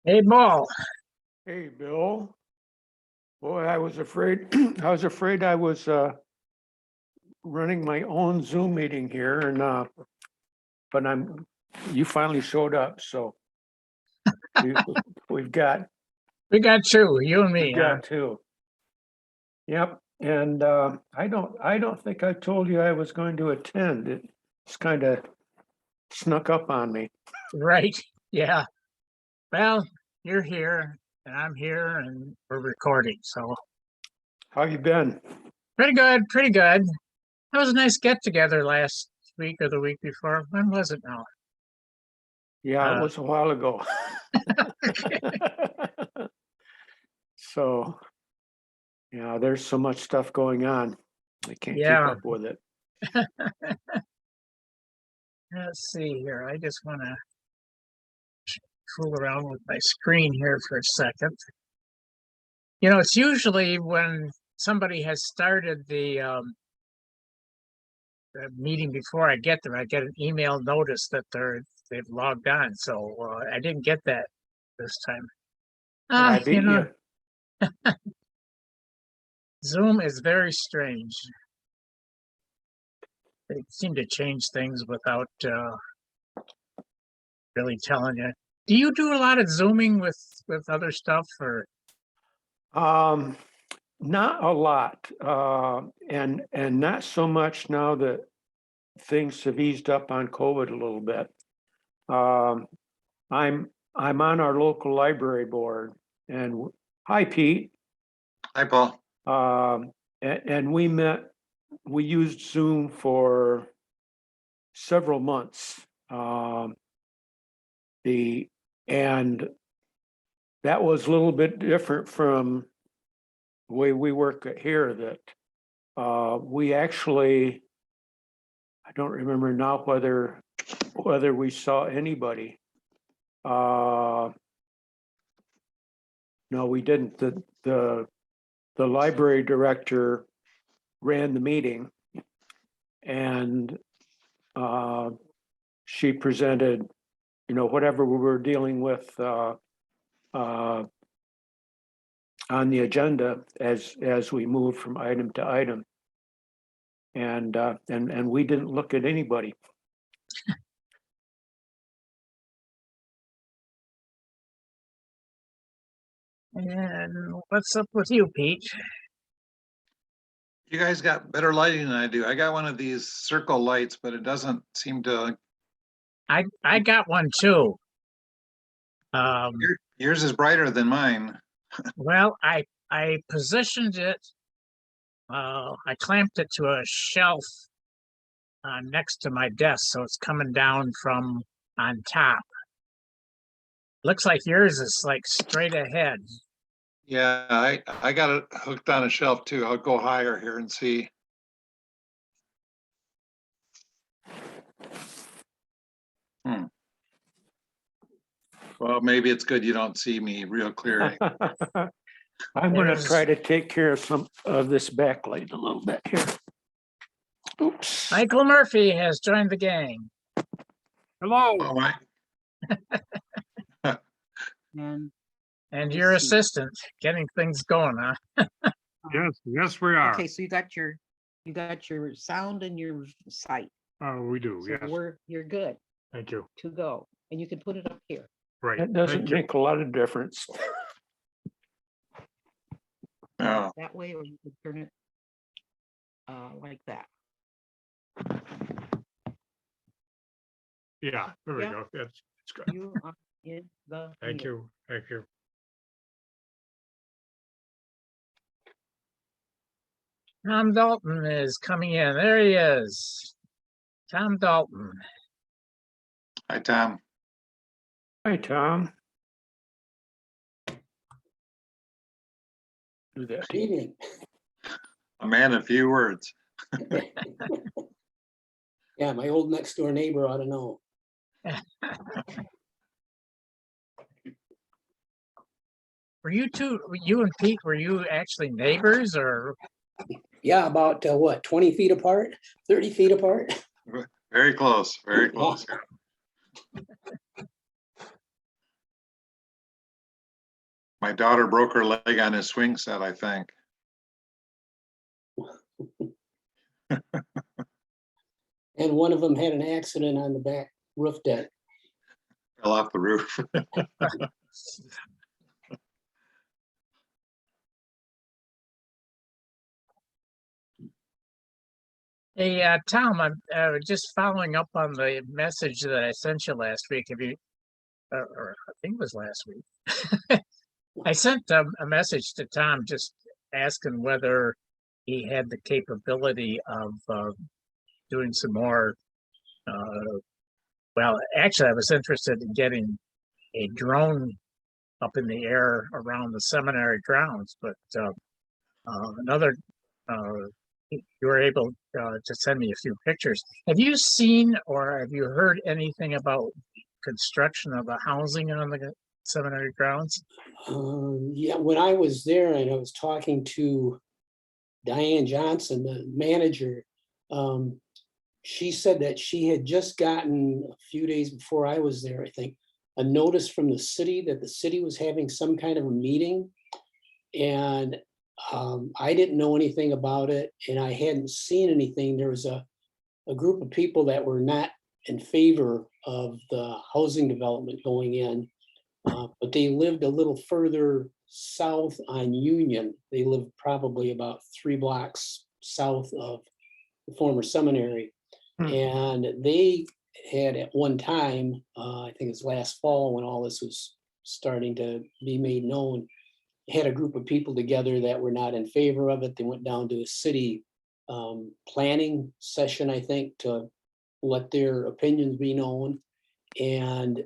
Hey, Paul. Hey, Bill. Boy, I was afraid, I was running my own Zoom meeting here but you finally showed up, so we- we've got, We got two, you and me, we've huh? got two. Yep, and I don't think I told you I was going to attend. It's kind of snuck up on me. Right. Yeah. Well, you're here and I'm here and we're recording. So How you been? pretty good, pretty good. That was a nice get together last week or the week before. When was it now? Yeah, it Uh, was a while ago. So, yeah, there's so much stuff going on. I can't keep yeah. up with it. Let's see here. I just want to fool around with my screen here for a second. You know, it's usually when somebody has started the meeting before I get there, I get an email notice that they've logged on. So I didn't get that this time. And I You beat know, you. Zoom is very strange. They seem to change things without really telling you. Do you do a lot of Zooming with other stuff, or Um, Not a lot, and not so much now that things have eased up on COVID a little bit. Um, I'm on our local library board, and hi, Pete. Hi, Paul. And we used Zoom for several months. The and that was a little bit different from the way we work here. That we actually, I don't remember now whether we saw anybody. No, we didn't. The library director ran the meeting, and she presented, whatever we were dealing with on the agenda as we moved from item to item. And we didn't look at anybody. and what's up with you, Pete? You guys got better lighting than I do. I got one of these circle lights, but it doesn't seem to. I got one too. Um, Yours is brighter than mine. well, I positioned it. I clamped it to a shelf next to my desk, so it's coming down from on top. Looks like yours is like straight ahead. Yeah, I got it hooked on a shelf too. I'll go higher here and see. Well, maybe it's good you don't see me real clear. I'm going to try to take care of some of this backlight a little bit here. Oops. Michael Murphy has joined the gang. Hello. Oh, my. And your assistant getting things going, huh? Yes, we are. Okay, so you got your sound and your sight. Oh, we do, So yes. you're good Thank you. to go. And you can put it up here. Right. That doesn't Thank you. make a lot of difference. Oh, That way, or you could turn it like that. Yeah, there we Yeah. go. That's good. You are in the. Thank meeting. you. Thank you. Tom Dalton is coming in. There he is. Tom Dalton. hi, Tom. Hi, Tom. Do that. Good evening. A man of few words. Yeah, my old next door neighbor ought to know. Were you and Pete, were you actually neighbors or? Yeah, about what, 20 feet apart, 30 feet apart? Very close, very close. My daughter broke her leg on his swing set, I think. And one of them had an accident on the back roof deck. Fell off the roof. Hey, Tom, I'm just following up on the message that I sent you last week. Have you, or I think it was last week. I sent a message to Tom just asking whether he had the capability of doing some more. Well, actually, I was interested in getting a drone up in the air around the seminary grounds, but another. You were able to send me a few pictures. Have you seen or have you heard anything about construction of the housing on the seminary grounds? Yeah, when I was there and I was talking to Diane Johnson, the manager, she said that she had just gotten a few days before I was there, I think, a notice from the city that the city was having some kind of a meeting. And I didn't know anything about it and I hadn't seen anything. There was a group of people that were not in favor of the housing development going in, but they lived a little further south on Union. They lived probably about 3 blocks south of the former seminary. And they had at one time, I think it's last fall when all this was starting to be made known, had a group of people together that were not in favor of it. They went down to a city planning session, I think, to let their opinions be known. And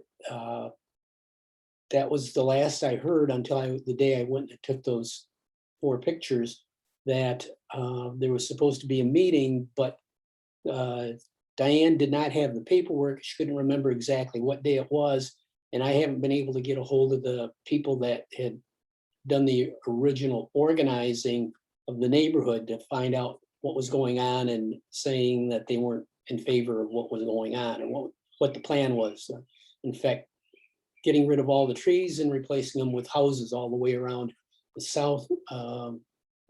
that was the last I heard until the day I went and took those 4 pictures, that there was supposed to be a meeting, but Diane did not have the paperwork. She couldn't remember exactly what day it was. And I haven't been able to get a hold of the people that had done the original organizing of the neighborhood to find out what was going on and saying that they weren't in favor of what was going on and what the plan was. In fact, getting rid of all the trees and replacing them with houses all the way around the south,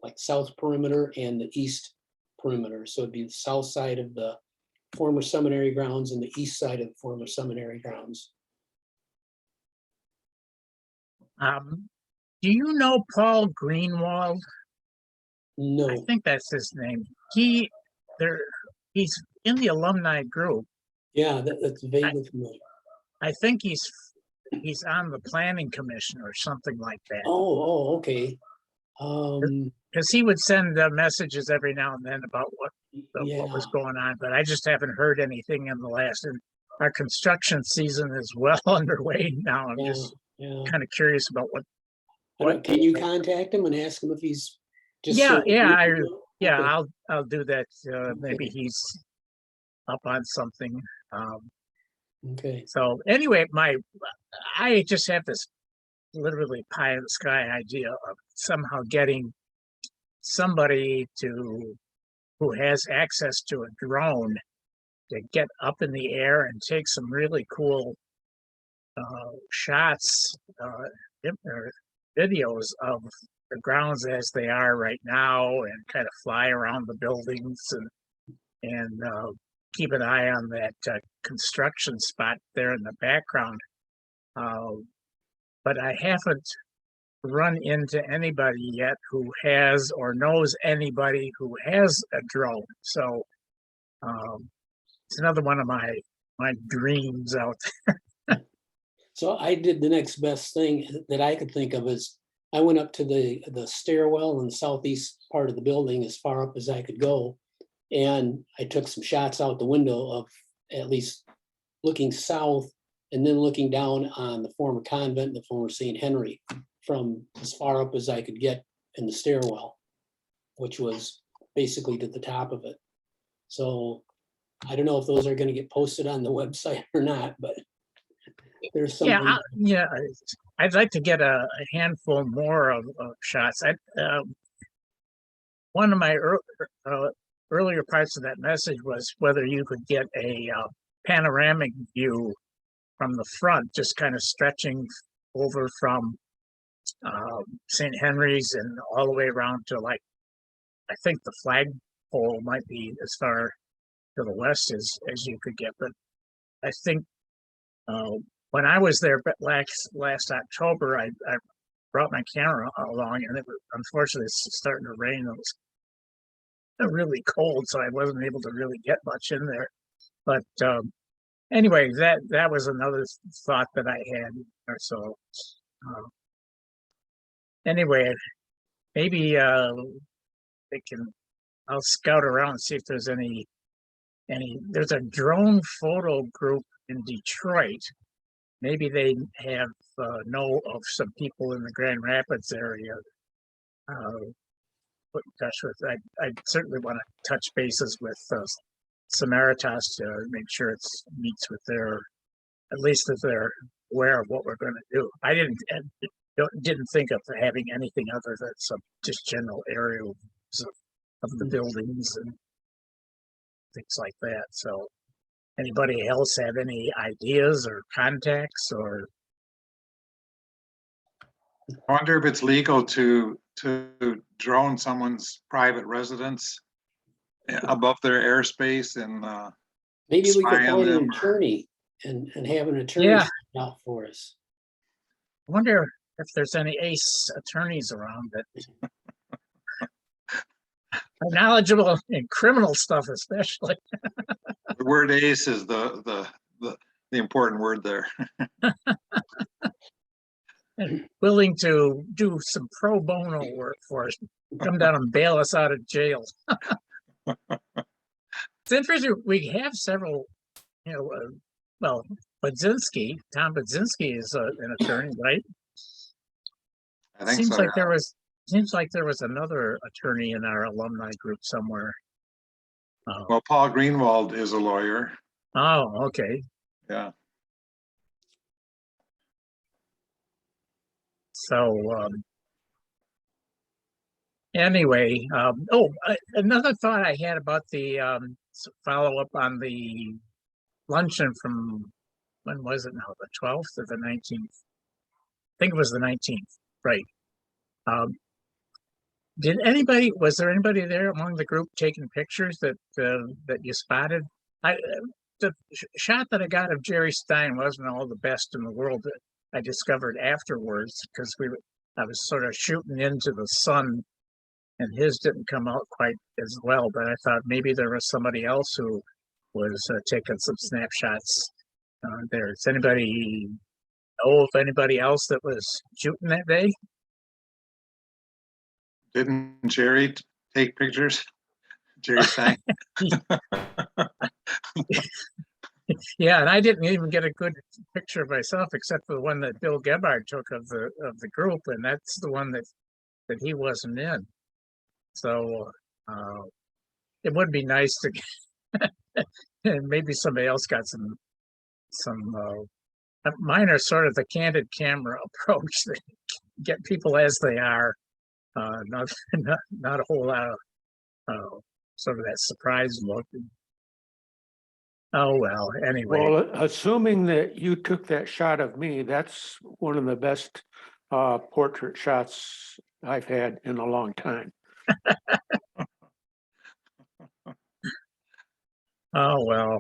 like south perimeter and the east perimeter. So it'd be the south side of the former seminary grounds and the east side of the former seminary grounds. Do you know Paul Greenwald? I No, think that's his name. He's in the alumni group. yeah, that's vaguely familiar. I think he's on the planning commission or something like that. Oh, okay. Because he would send messages every now and then about what was Yeah. going on, but I just haven't heard anything in the last. And our construction season is well underway now. I'm just Yeah. kind of curious about what. Can you contact him and ask him if he's just? Yeah, Okay. I'll do that. Maybe Okay. he's up on something. Okay. So anyway, I just have this literally pie in the sky idea of somehow getting somebody who has access to a drone to get up in the air and take some really cool shots or videos of the grounds as they are right now and kind of fly around the buildings and keep an eye on that construction spot there in the background. But I haven't run into anybody yet who has or knows anybody who has a drone. So it's another one of my dreams out there. So I did the next best thing that I could think of is I went up to the stairwell in the southeast part of the building as far up as I could go. And I took some shots out the window of at least looking south and then looking down on the former convent, the former St. Henry, from as far up as I could get in the stairwell, which was basically to the top of it. So I don't know if those are going to get posted on the website or not, but there's something. Yeah, I'd like to get a handful more of shots. One of my earlier parts of that message was whether you could get a panoramic view from the front, just kind of stretching over from St. Henry's and all the way around to like, I think the flagpole might be as far to the west as you could get, but I think when I was there last October, I brought my camera along, and unfortunately it's starting to rain. It was really cold, so I wasn't able to really get much in there. But anyway, that was another thought that I had. Or so anyway, maybe they can. I'll scout around and see if there's any. There's a drone photo group in Detroit. Maybe they have know of some people in the Grand Rapids area. Put in touch with. I certainly want to touch bases with Samaritas to make sure it meets with their, at least if they're aware of what we're going to do. I didn't think of having anything other than some just general aerials of the buildings and things like that. So anybody else have any ideas or contacts or? I wonder if it's legal to drone someone's private residence above their airspace and Maybe we could spy on find an them. attorney and have an attorney Yeah. find out for us. I wonder if there's any ace attorneys around that are knowledgeable in criminal stuff, especially. The word ace is the important word there. And willing to do some pro bono work for us, come down and bail us out of jail. It's interesting. We have several, well, Tom Budzinski is an attorney, right? I think Seems so. like there was another attorney in our alumni group somewhere. Well, Paul Greenwald is a lawyer. Oh, okay. Yeah. So anyway, another thought I had about the follow up on the luncheon from, when was it now, the 12th or the 19th? I think it was the 19th, right? Was there anybody there among the group taking pictures that you spotted? The shot that I got of Jerry Stein wasn't all the best in the world that I discovered afterwards, because I was sort of shooting into the sun and his didn't come out quite as well, but I thought maybe there was somebody else who was taking some snapshots there. Does anybody know of anybody else that was shooting that day? Didn't Jerry take pictures? Jerry Stein. Yeah, and I didn't even get a good picture of myself, except for the one that Bill Gebhard took of the group, and that's the one that he wasn't in. So it would be nice to get, and maybe somebody else got some. Mine are sort of the candid camera approach that get people as they are, not a whole lot of sort of that surprise look. Oh well, anyway. Well, assuming that you took that shot of me, that's one of the best portrait shots I've had in a long time. Oh well,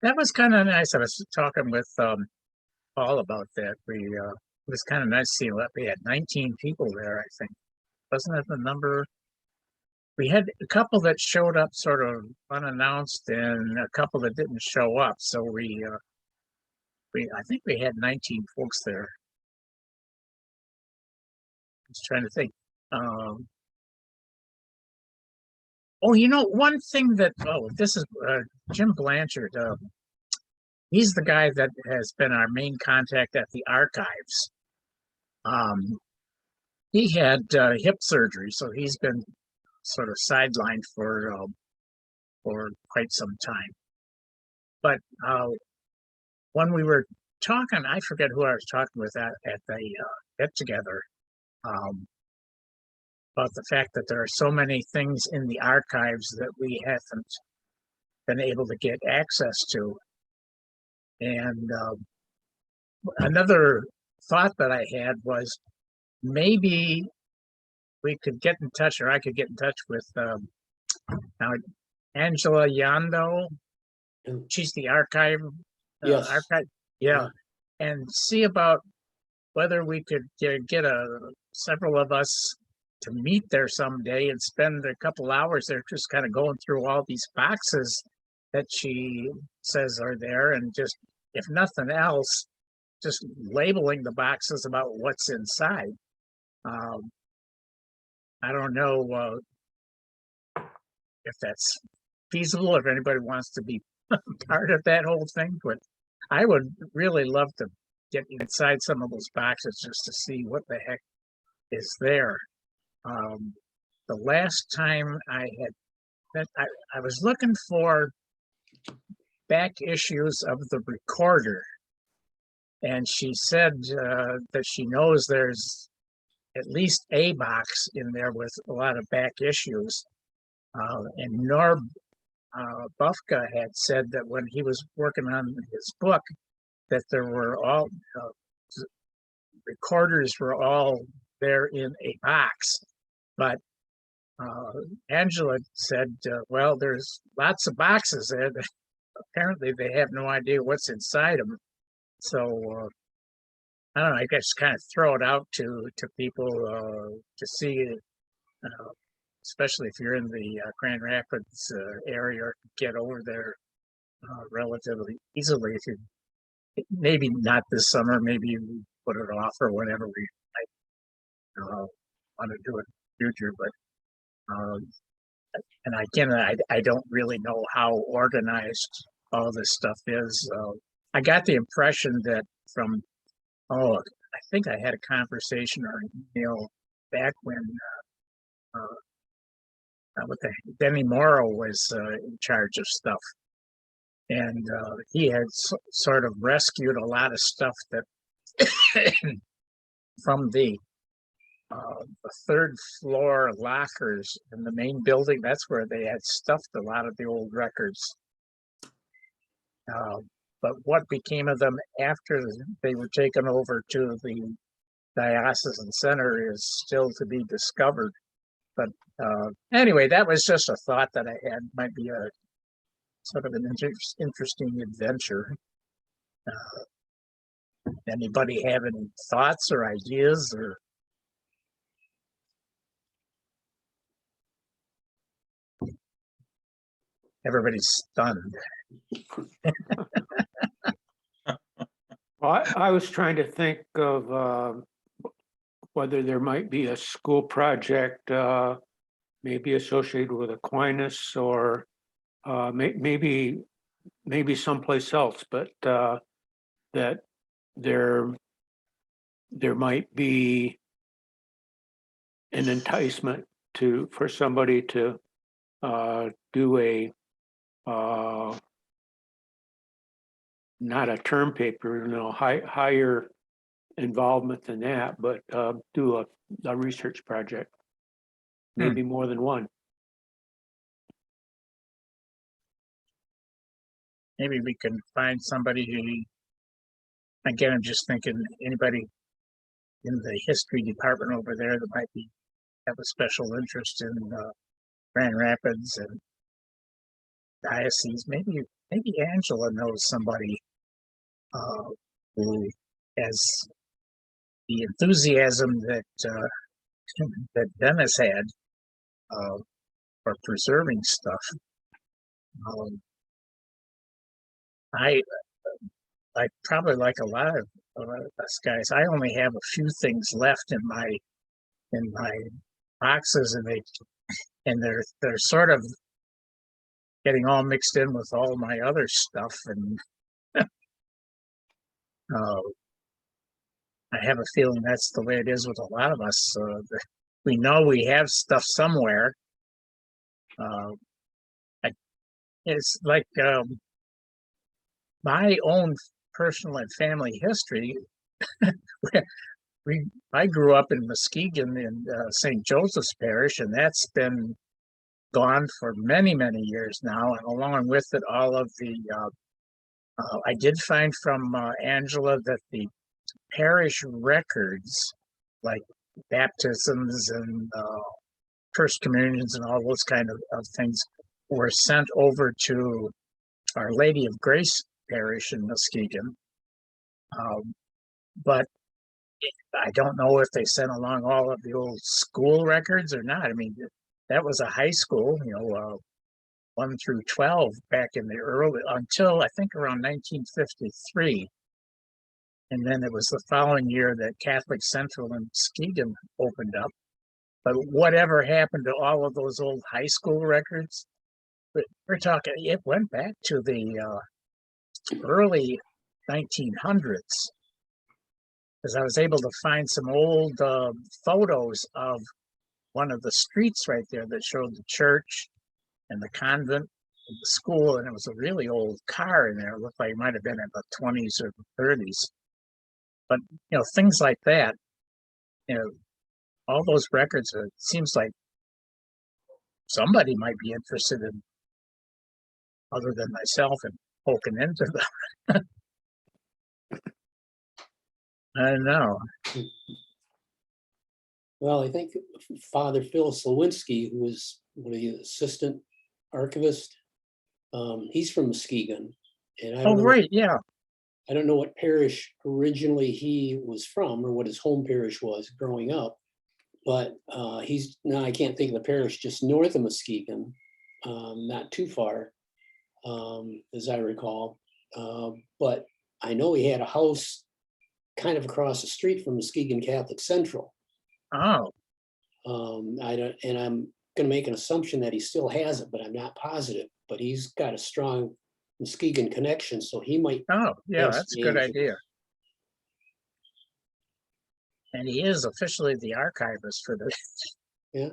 that was kind of nice. I was talking with Paul about that. It was kind of nice seeing that we had 19 people there. I think, wasn't that the number? We had a couple that showed up sort of unannounced, and a couple that didn't show up. So I think we had 19 folks there. I was trying to think. One thing that, this is Jim Blanchard. He's the guy that has been our main contact at the archives. He had hip surgery, so he's been sort of sidelined for quite some time. But when we were talking, I forget who I was talking with at the get together, about the fact that there are so many things in the archives that we haven't been able to get access to. And another thought that I had was maybe we could get in touch, or I could get in touch with now Angela Yando. Mm. She's the archive. Yes. Yeah, and see about whether we could get several of us to meet there someday and spend a couple hours there, just kind of going through all these boxes that she says are there, and just, if nothing else, just labeling the boxes about what's inside. I don't know if that's feasible, if anybody wants to be part of that whole thing, but I would really love to get inside some of those boxes just to see what the heck is there. The last time I had that, I was looking for back issues of the Recorder, and she said that she knows there's at least a box in there with a lot of back issues. And Norb Bufka had said that when he was working on his book, that there were all recorders were all there in a box. But Angela said, well, there's lots of boxes there. Apparently they have no idea what's inside them. So I don't know, I guess kind of throw it out to people to see, especially if you're in the Grand Rapids area, or get over there relatively easily. If you, maybe not this summer, maybe you put it off or whatever we might want to do it in the future. But and again, I don't really know how organized all this stuff is. I got the impression that from, I think I had a conversation or an email back when Denny Morrow was in charge of stuff, and he had sort of rescued a lot of stuff that from the third floor lockers in the main building. That's where they had stuffed a lot of the old records. But what became of them after they were taken over to the diocesan center is still to be discovered. But anyway, that was just a thought that I had. Might be a sort of an interesting adventure. Anybody have any thoughts or ideas, or? Everybody's stunned. Well, I was trying to think of whether there might be a school project, maybe associated with Aquinas, or maybe someplace else, but that there might be an enticement for somebody to do a not a term paper, higher involvement than that, but do a research project, maybe more than one. Maybe we can find somebody who, again, I'm just thinking anybody in the history department over there that might have a special interest in Grand Rapids and diocese. Maybe Angela knows somebody who has the enthusiasm that that Dennis had for preserving stuff. I probably, like a lot of us guys, I only have a few things left in my boxes, and they're sort of getting all mixed in with all my other stuff, and I have a feeling that's the way it is with a lot of us. We know we have stuff somewhere. It's like my own personal and family history. I grew up in Muskegon in St. Joseph's Parish, and that's been gone for many, many years now. And along with it, all of the I did find from Angela that the parish records, like baptisms and first communions and all those kind of things, were sent over to Our Lady of Grace Parish in Muskegon. But I don't know if they sent along all of the old school records or not. I mean, that was a high school, 1 through 12 back in the early, until I think around 1953. And then it was the following year that Catholic Central in Muskegon opened up. But whatever happened to all of those old high school records? We're talking, it went back to the early 1900s. Because I was able to find some old photos of one of the streets right there that showed the church and the convent and the school, and it was a really old car in there. It looked like it might have been in the 20s or the 30s. But things like that, all those records, it seems like somebody might be interested in, other than myself, in poking into them. I know. Well, I think Father Phil Slawinski, who was one of the assistant archivist, he's from Muskegon. And I Oh, don't know, right, yeah. I don't know what parish originally he was from or what his home parish was growing up. But now I can't think of the parish just north of Muskegon, not too far, as I recall. But I know he had a house kind of across the street from Muskegon Catholic Central. Oh, I don't, and I'm going to make an assumption that he still has it, but I'm not positive. But he's got a strong Muskegon connection, so he might. oh, yeah, have that's a some good answers. idea. And he is officially the archivist for the Yeah,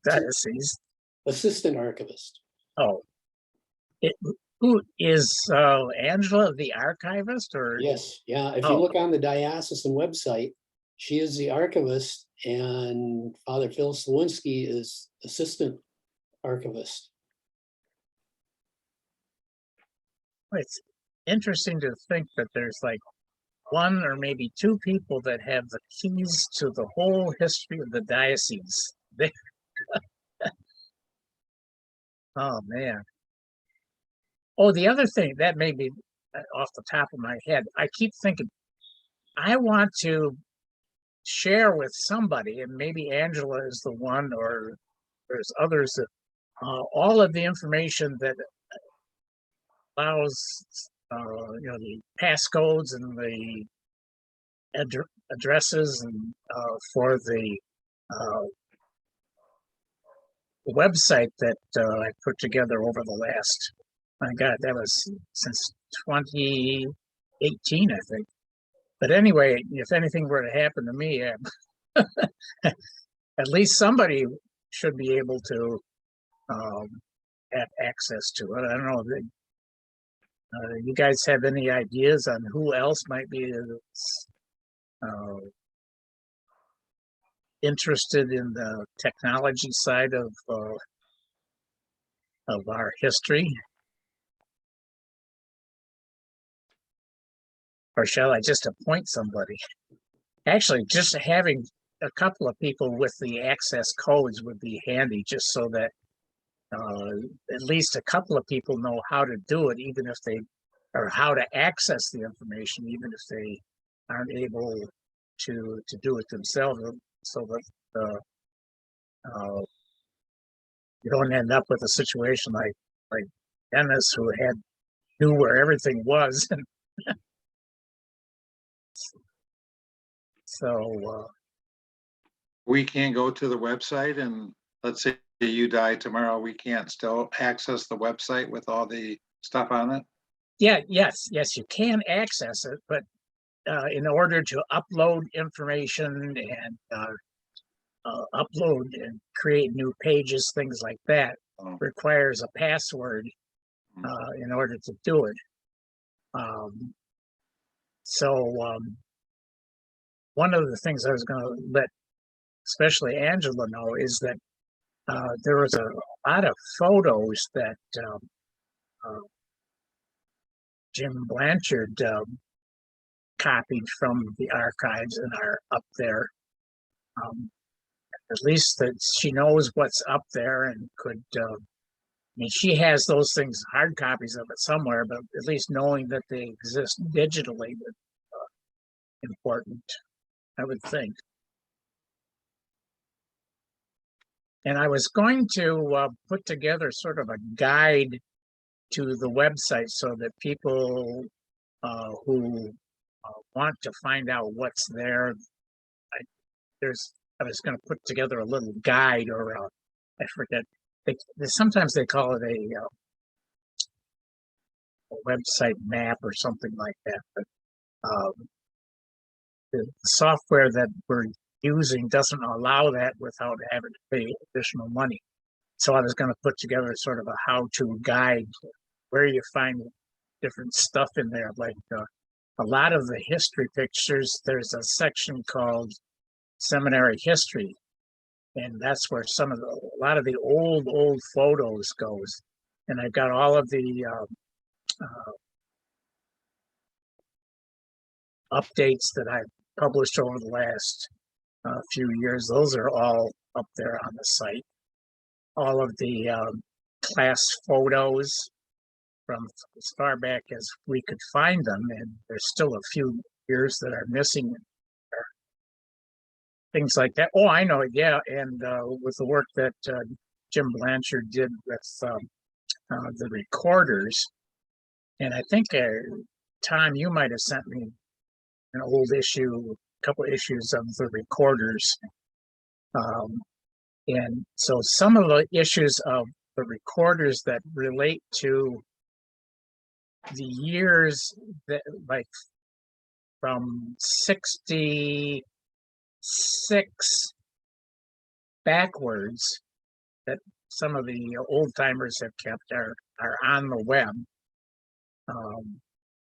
diocese. assistant archivist. Oh, who is Angela the archivist, or? Yes, yeah. If you Oh. look on the diocesan website, she is the archivist, and Father Phil Slawinski is assistant archivist. It's interesting to think that there's like one or maybe two people that have the keys to the whole history of the diocese. Oh, man. Oh, the other thing that may be off the top of my head, I keep thinking, I want to share with somebody, and maybe Angela is the one, or there's others, that all of the information that allows, the passcodes and the addresses and for the website that I put together over the last, my God, that was since 2018, I think. But anyway, if anything were to happen to me, at least somebody should be able to have access to it. I don't know. You guys have any ideas on who else might be interested in the technology side of our history? Or shall I just appoint somebody? Actually, just having a couple of people with the access codes would be handy, just so that at least a couple of people know how to do it, even if they, or how to access the information, even if they aren't able to do it themselves, so that you don't end up with a situation like Dennis, who knew where everything was. And so We can't go to the website, and let's say you die tomorrow, we can't still access the website with all the stuff on it? yes, you can access it, but in order to upload information and upload and create new pages, things like that, Oh. requires a password in order to do it. One of the things I was going to let especially Angela know is that there was a lot of photos that Jim Blanchard copied from the archives and are up there. At least that she knows what's up there and could, I mean, she has those things, hard copies of it somewhere, but at least knowing that they exist digitally is important, I would think. And I was going to put together sort of a guide to the website so that people who want to find out what's there, I was going to put together a little guide or I forget. Sometimes they call it a website map or something like that. But the software that we're using doesn't allow that without having to pay additional money. So I was going to put together sort of a how-to guide where you find different stuff in there. Like a lot of the history pictures, there's a section called Seminary History. And that's where a lot of the old photos goes. And I've got all of the updates that I've published over the last few years. Those are all up there on the site. All of the class photos from as far back as we could find them, and there's still a few years that are missing. Things like that. Oh, I know, yeah, and with the work that Jim Blanchard did with the recorders, and I think, Tom, you might have sent me an old issue, a couple issues of the recorders. And so some of the issues of the recorders that relate to the years that, like, from 66 backwards, that some of the old timers have kept are on the web.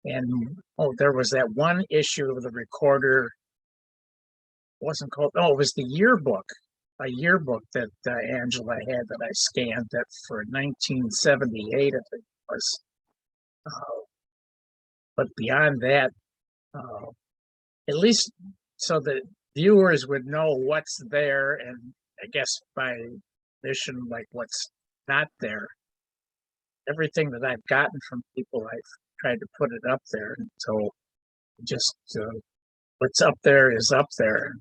And there was that one issue of the recorder. Wasn't called, it was the yearbook, a yearbook that Angela had that I scanned that for 1978, I think it was. But beyond that, at least so that viewers would know what's there, and I guess by addition, like what's not there. Everything that I've gotten from people, I've tried to put it up there. And so just what's up there is up there.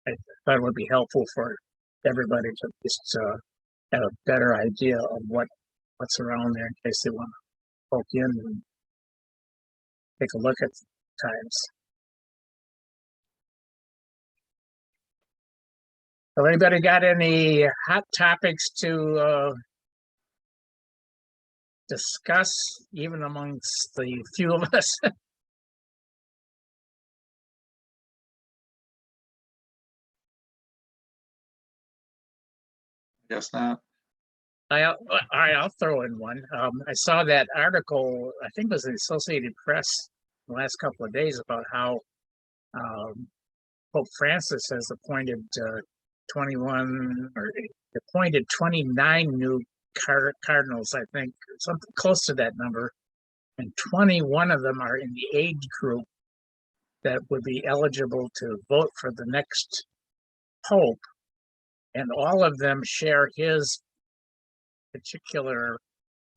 I thought it would be helpful for everybody to just have a better idea of what's around there in case they want to poke in and take a look at times. So anybody got any hot topics to discuss, even amongst the few of us? Guess not. I'll throw in one. I saw that article, I think it was in the Associated Press the last couple of days, about how Pope Francis has appointed 29 new cardinals, I think, something close to that number, and 21 of them are in the age group that would be eligible to vote for the next pope, and all of them share his particular,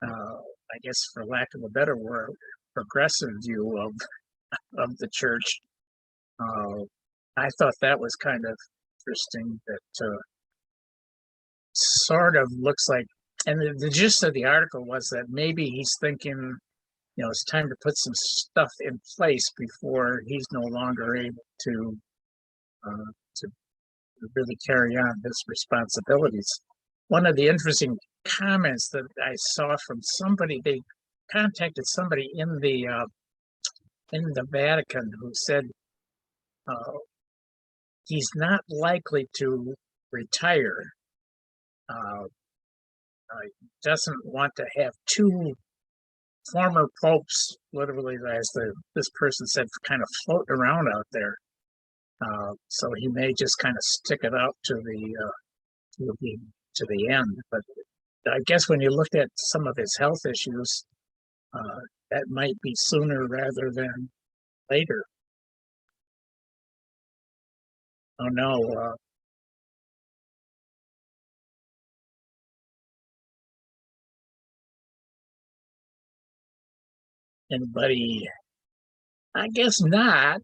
I guess for lack of a better word, progressive view of the church. I thought that was kind of interesting, that sort of looks like, and the gist of the article was that maybe he's thinking, it's time to put some stuff in place before he's no longer able to really carry on his responsibilities. One of the interesting comments that I saw from somebody, they contacted somebody in the Vatican who said he's not likely to retire. Doesn't want to have two former popes, literally, as this person said, kind of floating around out there. So he may just kind of stick it out to the end. But I guess when you look at some of his health issues, that might be sooner rather than later. Oh, no, anybody? I guess not.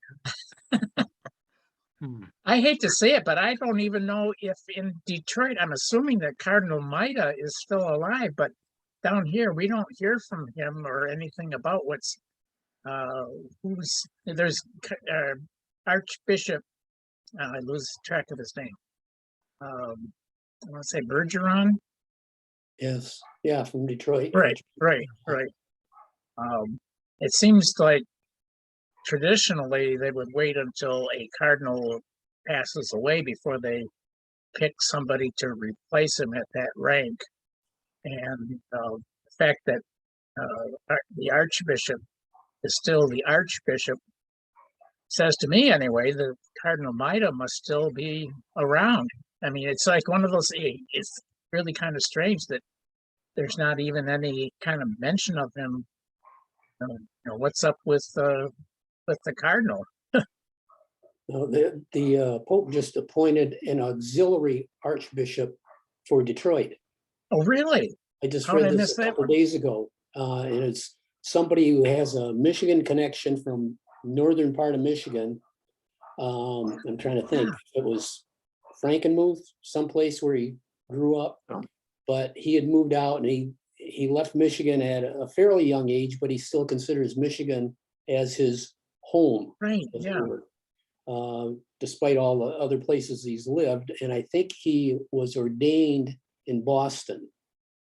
Hmm. I hate to say it, but I don't even know if in Detroit, I'm assuming that Cardinal Maida is still alive, but down here, we don't hear from him or anything about what's, there's Archbishop, I lose track of his name. I want to say Bergeron. Yes, yeah, from Detroit. Right. It seems like traditionally they would wait until a cardinal passes away before they pick somebody to replace him at that rank. And the fact that the archbishop is still the archbishop says to me anyway that Cardinal Maida must still be around. I mean, it's like one of those, it's really kind of strange that there's not even any kind of mention of him. What's up with the cardinal? No, the Pope just appointed an auxiliary archbishop for Detroit. Oh, really? I just How did I read miss this a that couple one? days ago. And it's somebody who has a Michigan connection from northern part of Michigan. I'm trying to think, it was Frankenmuth, someplace where he grew up. Oh. But he had moved out and he left Michigan at a fairly young age, but he still considers Michigan as his home. Right, as it yeah. were, despite all the other places he's lived. And I think he was ordained in Boston,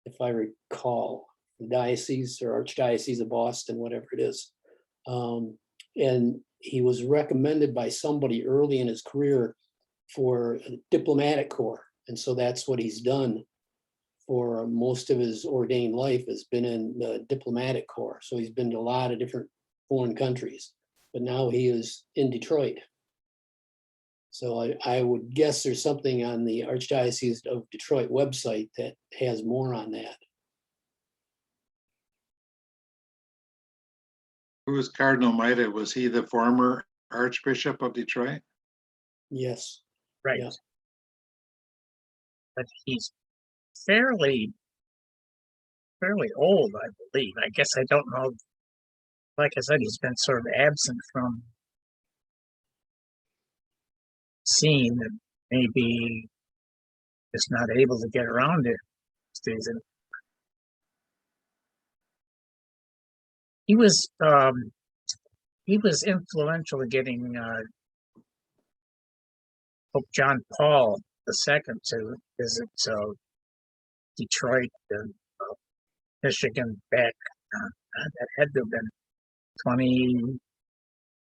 if I recall, the diocese or archdiocese of Boston, whatever it is. And he was recommended by somebody early in his career for a diplomatic corps. And so that's what he's done for most of his ordained life, has been in the diplomatic corps. So he's been to a lot of different foreign countries, but now he is in Detroit. So I would guess there's something on the Archdiocese of Detroit website that has more on that. Who was Cardinal Maida? Was he the former Archbishop of Detroit? Yes. Right. Yeah. But he's fairly old, I believe. I guess I don't know. Like I said, he's been sort of absent from scene and maybe just not able to get around it these days. And he was influential in getting Pope John Paul II to visit Detroit and Michigan back. That had to have been 20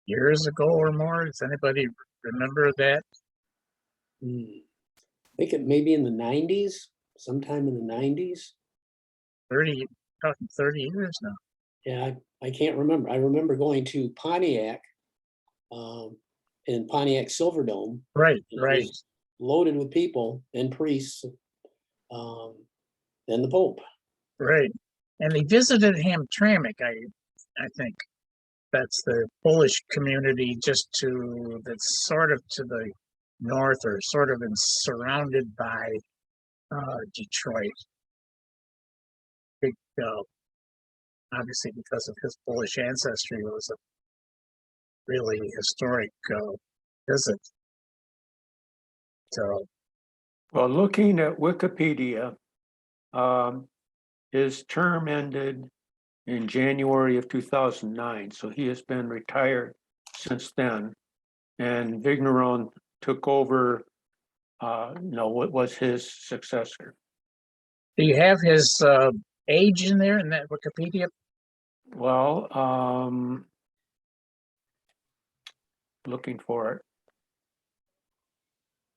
years ago or more. Does anybody remember that? I think it may be in the 90s, sometime in the 90s. 30, talking 30 years now. Yeah, I can't remember. I remember going to Pontiac in Pontiac Silverdome. Right, It right. was loaded with people and priests and the Pope. Right. And they visited Hamtramck, I think. That's the Polish community that's sort of to the north or sort of surrounded by Detroit. Big, obviously because of his Polish ancestry, it was a really historic visit. So, Well, looking at Wikipedia, his term ended in January of 2009, so he has been retired since then. And Vigneron took over, what was his successor? do you have his age in there in that Wikipedia? Well, looking for it.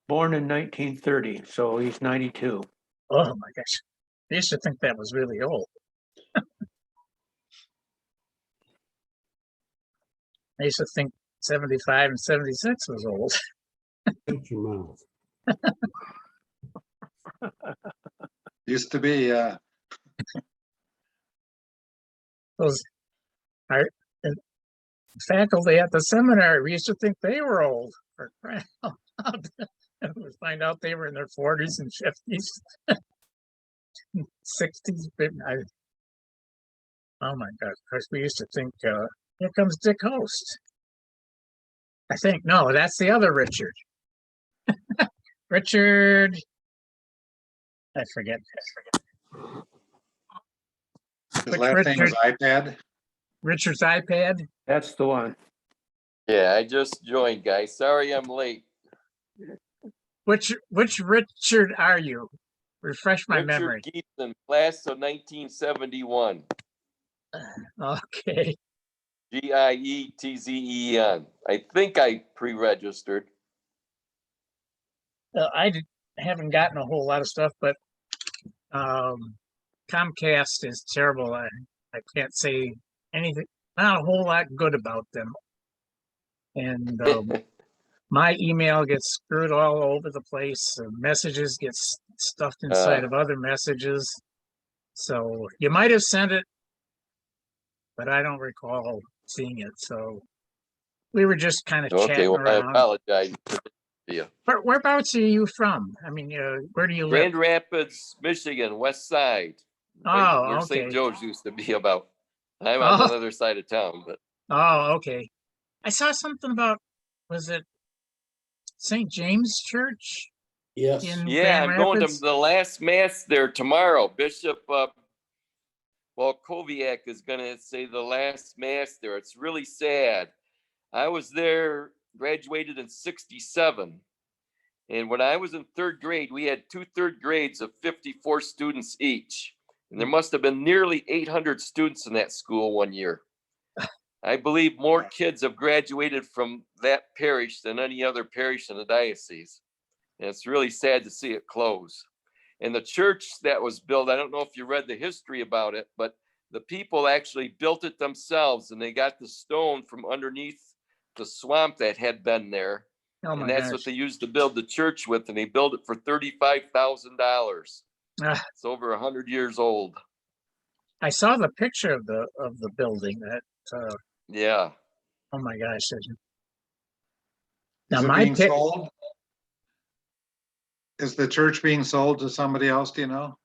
Born in 1930, so he's 92. Oh my gosh. I used to think that was really old. I used to think 75 and 76 was old. Shut your mouth. Used to be, Those art and faculty at the seminary, we used to think they were old. Find out they were in their 40s and 50s, 60s. Oh my God! Of course, we used to think, here comes Dick Host. I think no, that's the other Richard. Richard, I forget. His Which last name is Richard? iPad. Richard's iPad. That's the one. Yeah, I just joined, guys. Sorry I'm late. Which Richard are you? Refresh my memory. Richard Gietzen, class of 1971. Okay. Gietzen. I think I pre-registered. Haven't gotten a whole lot of stuff, but Comcast is terrible. I can't say anything, not a whole lot good about them. And my email gets screwed all over the place. The messages get stuffed inside of other messages. So you might have sent it, but I don't recall seeing it. So we were just kind of Okay, chatting well, I around. apologize to you. Whereabouts are you from? I mean, where do you live? Grand Rapids, Michigan, west side. Oh, Where okay. St. Joe's used to be about. I'm on the Oh. other side of town, but Oh, okay. I saw something about, was it St. James Church Yes. in yeah, Grand I'm going to Rapids? the last mass there tomorrow. Bishop, Koviak is going to say the last mass there. It's really sad. I was there, graduated in 67. And when I was in third grade, we had 2 third grades of 54 students each. And there must have been nearly 800 students in that school one year. I believe more kids have graduated from that parish than any other parish in the diocese. And it's really sad to see it close. And the church that was built, I don't know if you read the history about it, but the people actually built it themselves, and they got the stone from underneath the swamp that had been there. Oh And my that's gosh. what they used to build the church with, and they built it for $35,000. Ah, It's over 100 years old. I saw the picture of the building. That Yeah. oh my gosh. Is Now it my being sold? Is the church being sold to somebody else? Do you know?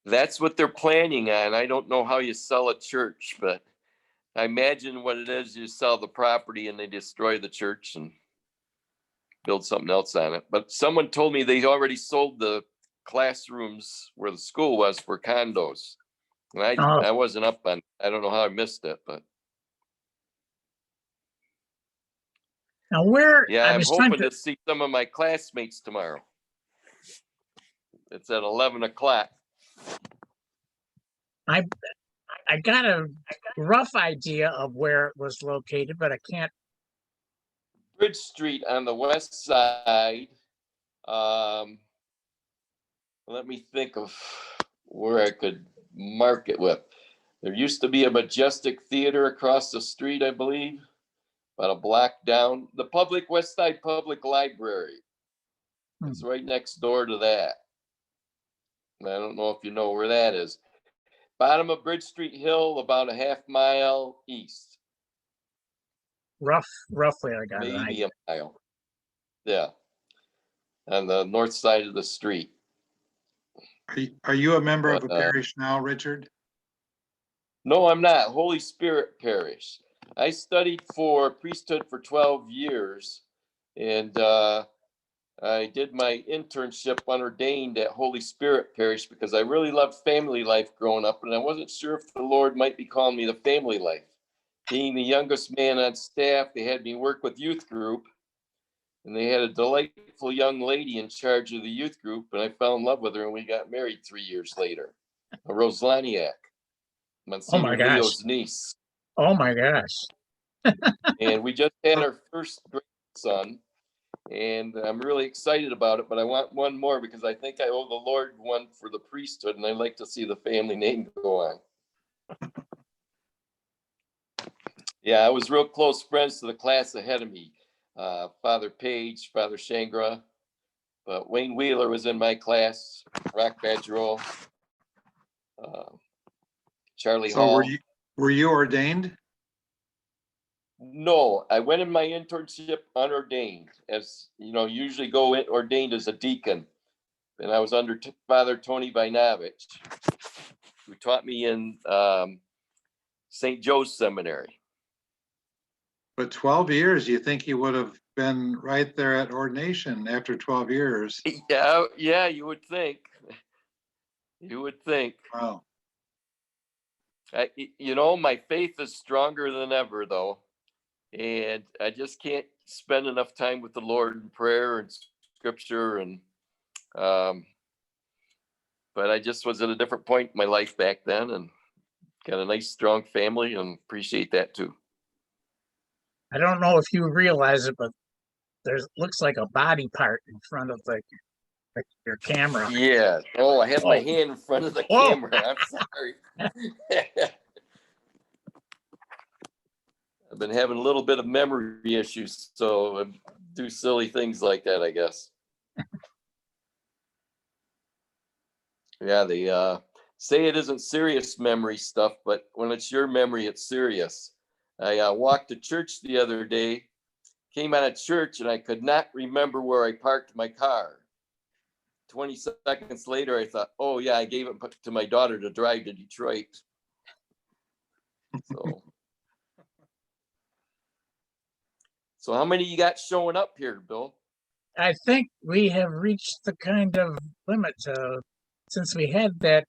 That's what they're planning on. I don't know how you sell a church, but I imagine what it is, you sell the property and they destroy the church and build something else on it. But someone told me they already sold the classrooms where the school was for condos. And I wasn't up on, I don't know how I missed it, but now where yeah, I I'm was trying hoping to, to see some of my classmates tomorrow. It's at 11 o'clock. I got a rough idea of where it was located, but I can't. Bridge Street on the west side. Let me think of where I could mark it with. There used to be a Majestic Theater across the street, I believe, about a block down. The West Side Public Library. It's right next door to that. And I don't know if you know where that is. Bottom of Bridge Street Hill, about a half mile east. Roughly, I got it. Maybe a mile. Yeah. On the north side of the street. Are you a member of a But, parish now, Richard? No, I'm not. Holy Spirit Parish. I studied for priesthood for 12 years, and I did my internship unordained at Holy Spirit Parish because I really loved family life growing up, and I wasn't sure if the Lord might be calling me to family life. Being the youngest man on staff, they had me work with youth group, and they had a delightful young lady in charge of the youth group, and I fell in love with her, and we got married 3 years later. A Roslaniak, Monsignor gosh. Leo's niece. Oh my gosh. And we just had our first grandson, and I'm really excited about it, but I want one more because I think I owe the Lord one for the priesthood, and I'd like to see the family name go on. Yeah, I was real close friends to the class ahead of me. Father Page, Father Shangra, but Wayne Wheeler was in my class, Rock Badgerol, Charlie So Hall. were you ordained? No, I went in my internship unordained, as you know, usually go in ordained as a deacon. And I was under Father Tony Vinovich, who taught me in St. Joe's Seminary. But 12 years, you think you would have been right there at ordination after 12 years? Yeah, you would think. You would think. Wow. You know, my faith is stronger than ever, though. And I just can't spend enough time with the Lord in prayer and scripture. And, but I just was at a different point in my life back then and got a nice, strong family and appreciate that too. I don't know if you realize it, but there's looks like a body part in front of your camera. Yeah. Oh, I had my Oh. hand in front of the Whoa. camera. I'm sorry. I've been having a little bit of memory issues, so I do silly things like that, I guess. Yeah, they say it isn't serious memory stuff, but when it's your memory, it's serious. I walked to church the other day, came out of church, and I could not remember where I parked my car. 20 seconds later, I thought, oh yeah, I gave it to my daughter to drive to Detroit. So how many you got showing up here, Bill? I think we have reached the kind of limit since we had that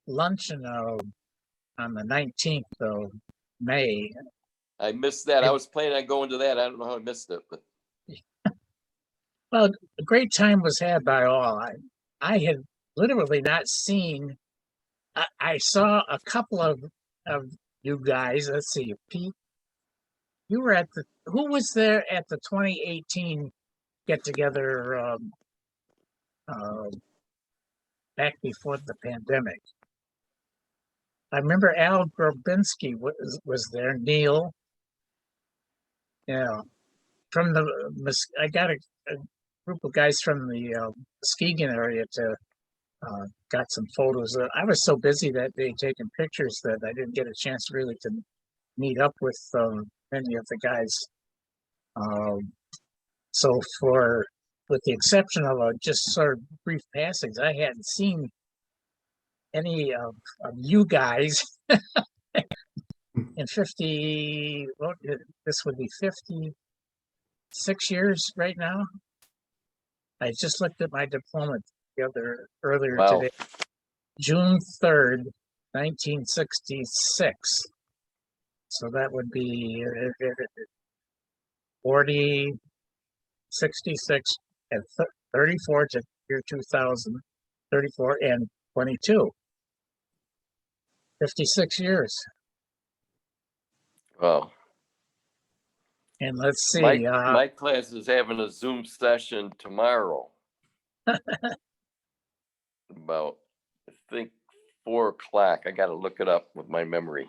luncheon on the 19th of May. I missed that. I was planning on going to that. I don't know how I missed it, but Well, a great time was had by all. I had literally not seen. I saw a couple of you guys. Let's see, Pete. You were at the. Who was there at the 2018 get together back before the pandemic? I remember Al Grabinski was there. Neil. Yeah, from the. I got a group of guys from the Muskegon area to got some photos. I was so busy that day taking pictures that I didn't get a chance really to meet up with many of the guys. So with the exception of just sort of brief passings, I hadn't seen any of you guys in 50, well, this would be 56 years right now. I just looked at my diploma earlier wow. today, June 3rd, 1966. So that would be 40, 66, and 34 to year 2000, 34 and 22. 56 years. Wow. And let's see. My class is having a Zoom session tomorrow. About, I think, 4 o'clock. I got to look it up with my memory.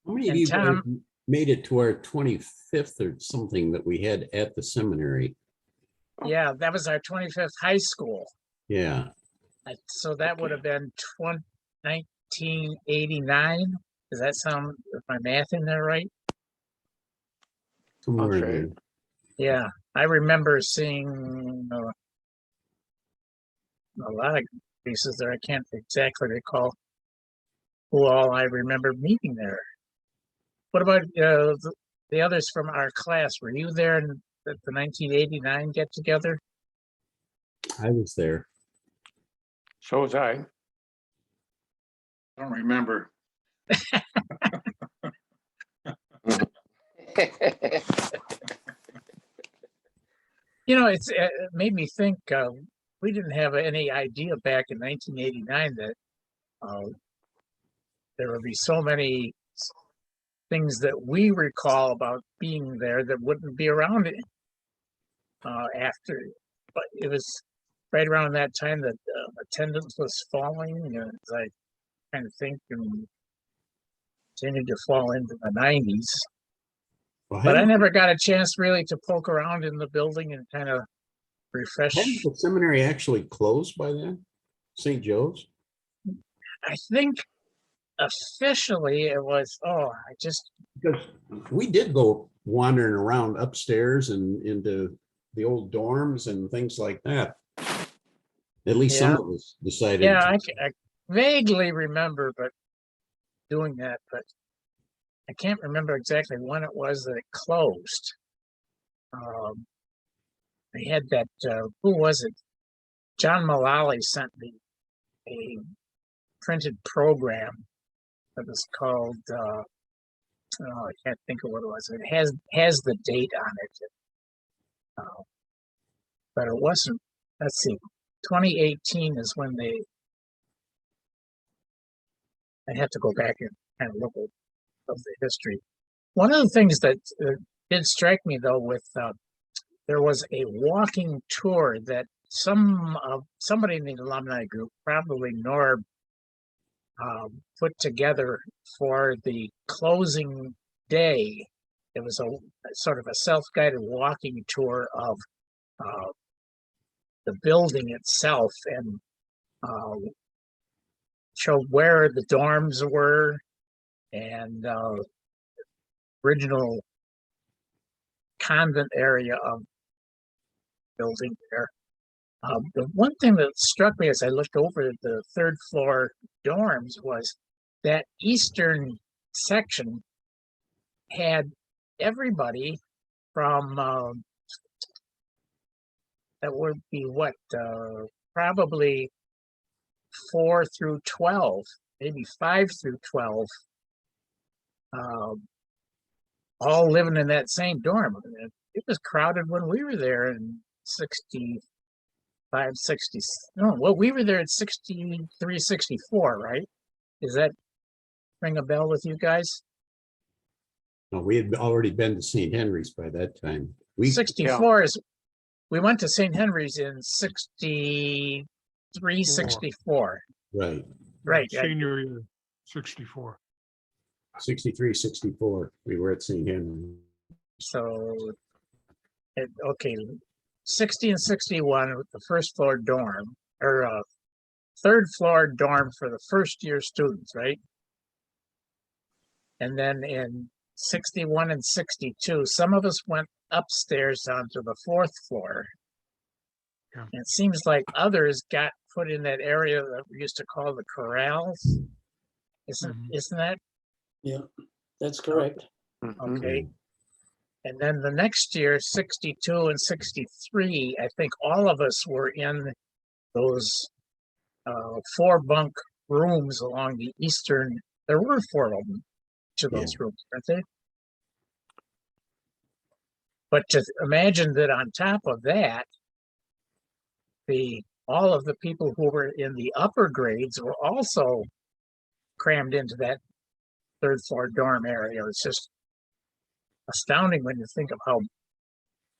How many of And you guys Tom- made it to our 25th or something that we had at the seminary? Yeah, that was our 25th high school. Yeah. So that would have been 1989. Does that sound, is my math in there right? Somewhere in right. there. Yeah, I remember seeing a lot of pieces there. I can't exactly recall who all I remember meeting there. What about the others from our class? Were you there at the 1989 get together? I was there. So was I. I don't remember. You know, it made me think we didn't have any idea back in 1989 that there would be so many things that we recall about being there that wouldn't be around it after. But it was right around that time that attendance was falling. As I kind of think and continued to fall into the 90s. Well, But I hadn't- never got a chance really to poke around in the building and kind of refresh. hadn't the seminary actually closed by then? St. Joe's? I think officially it was, Because we did go wandering around upstairs and into the old dorms and things like that. At least some Yeah. of us decided. yeah, to. I vaguely remember, but doing that, but I can't remember exactly when it was that it closed. They had that, who was it? John Mullally sent me a printed program that was called, I can't think of what it was. It has the date on it. But it wasn't, let's see, 2018 is when I had to go back and kind of look at of the history. One of the things that did strike me though with, there was a walking tour that somebody in the alumni group, probably Norb, put together for the closing day. It was a sort of a self-guided walking tour of the building itself and showed where the dorms were and original convent area of building there. The one thing that struck me as I looked over at the third floor dorms was that eastern section had everybody from that would be what, probably 4 through 12, maybe 5 through 12, all living in that same dorm. It was crowded when we were there in 65, 60. No, well, we were there at 63, 64, right? Does that ring a bell with you guys? No, we had already been to St. Henry's by that time. We 64 is, we went to St. Henry's in 63, 64. right, Right. yeah. Senior year, 64. 63, 64. We were at St. Henry. So, okay, 60 and 61, the first floor dorm, or third floor dorm for the first year students, right? And then in 61 and 62, some of us went upstairs onto the fourth floor. Yeah. And it seems like others got put in that area that we used to call the corrals. Isn't that Yeah, that's correct. okay? And then the next year, 62 and 63, I think all of us were in those 4 bunk rooms along the eastern, there were 4 of them to those rooms, aren't they? But to imagine that on top of that, all of the people who were in the upper grades were also crammed into that third floor dorm area. It's just astounding when you think of how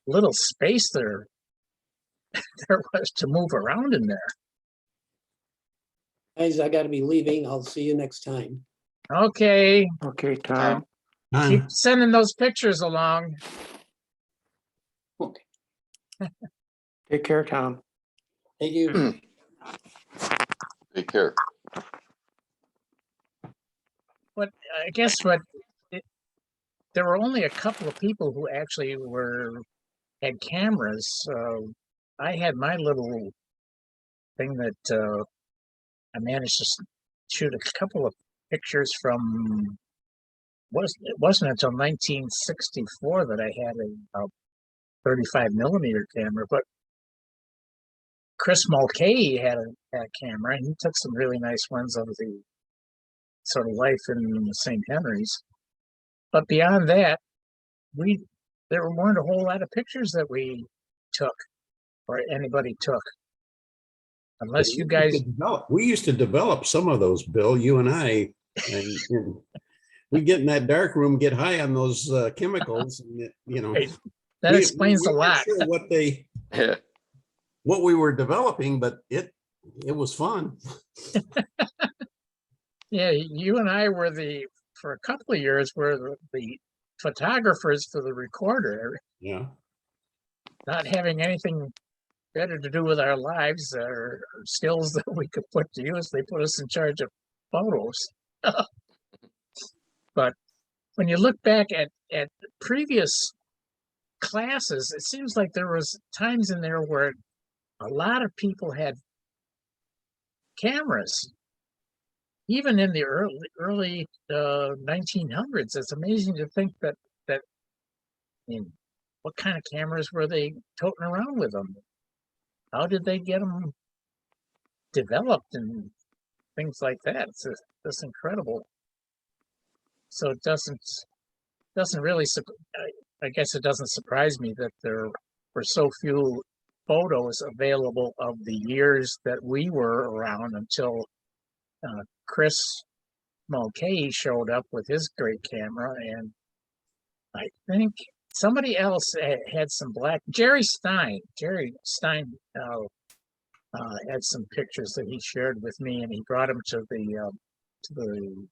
little space there was to move around in there. Guys, I gotta be leaving. I'll see you next time. Okay, Okay, Tom. keep sending those pictures along. Okay, Take care, Tom. thank you. Take care. But I guess there were only a couple of people who actually had cameras. I had my little thing that I managed to shoot a couple of pictures from. It wasn't until 1964 that I had a 35 millimeter camera, but Chris Mulcahy had a camera, and he took some really nice ones of the sort of life in St. Henry's. But beyond that, there weren't a whole lot of pictures that we took or anybody took. Unless you guys, We used to develop some of those, Bill, you and I. And we get in that dark room, get high on those chemicals, and that explains a weren't lot. sure what we were developing, but it was fun. Yeah, you and I were for a couple of years, were the photographers for the recorder, Yeah. not having anything better to do with our lives or skills that we could put to use. They put us in charge of photos. But when you look back at previous classes, it seems like there was times in there where a lot of people had cameras, even in the early 1900s. It's amazing to think that I mean, what kind of cameras were they toting around with them? How did they get them developed and things like that? It's just incredible. So it doesn't really I guess it doesn't surprise me that there were so few photos available of the years that we were around until Chris Mulcahy showed up with his great camera, and I think somebody else had some Jerry Stein had some pictures that he shared with me, and he brought them to the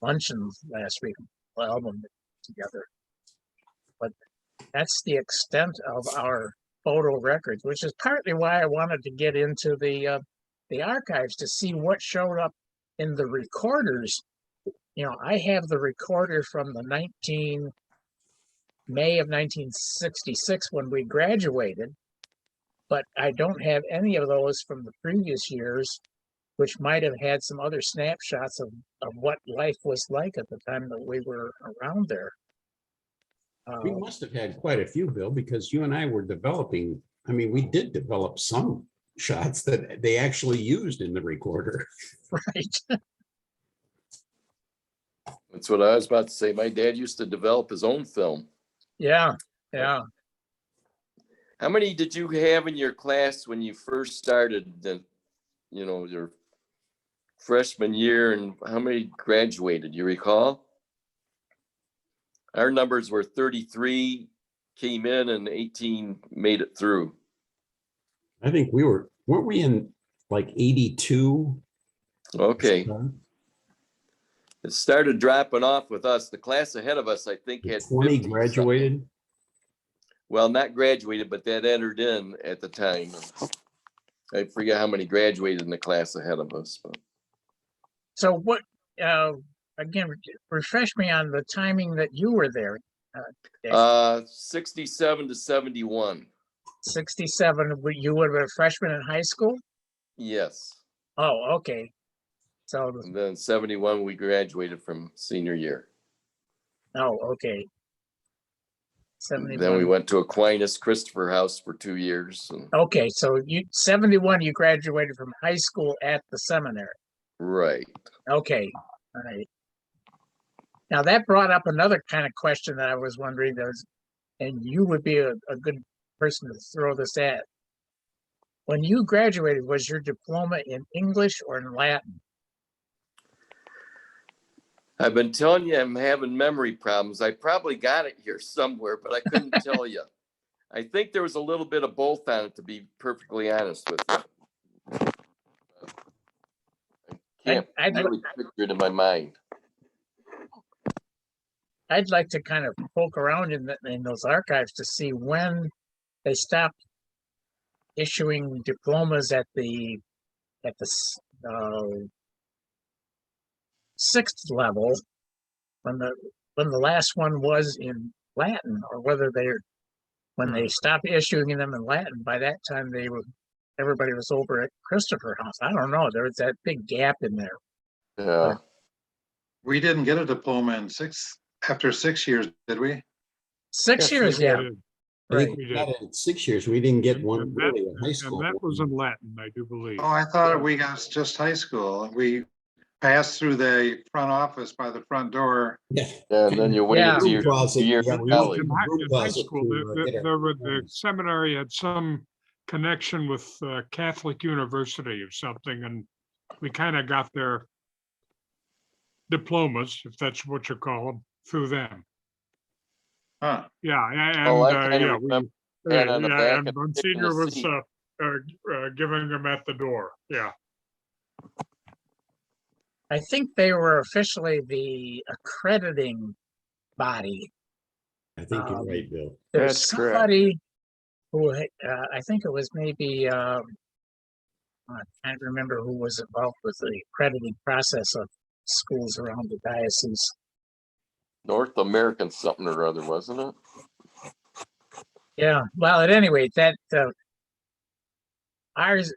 luncheon last week, album together. But that's the extent of our photo records, which is partly why I wanted to get into the archives to see what showed up in the recorders. You know, I have the recorder from the May of 1966 when we graduated, but I don't have any of those from the previous years, which might have had some other snapshots of what life was like at the time that we were around there. We must have had quite a few, Bill, because you and I were developing, I mean, we did develop some shots that they actually used in the recorder. Right. That's what I was about to say. My dad used to develop his own film. Yeah. How many did you have in your class when you first started your freshman year, and how many graduated? You recall? Our numbers were 33 came in and 18 made it through. I think weren't we in like 82? Okay. It started dropping off with us. The class ahead of us, I think, had 20 50 graduated. something. Well, not graduated, but that entered in at the time. I forget how many graduated in the class ahead of us. But. So what, again, refresh me on the timing that you were there. 67 to 71. 67, you would have been a freshman in high school? Yes. Oh, okay. So, And then 71, we graduated from senior year. oh, okay. 71. Then we went to Aquinas Christopher House for 2 years. And, okay, so 71, you graduated from high school at the seminary. right. Okay, all right. Now that brought up another kind of question that I was wondering, and you would be a good person to throw this at. When you graduated, was your diploma in English or in Latin? I've been telling you I'm having memory problems. I probably got it here somewhere, but I couldn't tell you. I think there was a little bit of both on it, to be perfectly honest with you. I can't really picture it in my mind. I'd like to kind of poke around in those archives to see when they stopped issuing diplomas at the 6th level, when the last one was in Latin, or whether when they stopped issuing them in Latin. By that time, everybody was over at Christopher House. I don't know. There was that big gap in there. Yeah. We didn't get a diploma after 6 years, did we? 6 years, We yeah. did. I Right. think we got it in 6 years. We didn't get one And really in high And school. that was in Latin, I do believe. Oh, I thought we got just high school. We passed through the front office by the front door. Yeah. And then you went Yeah. into your Closet, year yeah, of we college. In Room high closet school, to, get our the seminary had some connection with Catholic University or something, and we kind of got their diplomas, if that's what you call them, through them. Huh. Yeah, and Oh, I kinda yeah, remember that on the back and of the Monsignor was seat. giving them at the door. Yeah. I think they were officially the accrediting body. I think you're right, Bill. There's That's correct. somebody who I think it was maybe I can't remember who was involved with the accrediting process of schools around the diocese. North American something or other, wasn't it? Yeah, well, at any rate, that ours,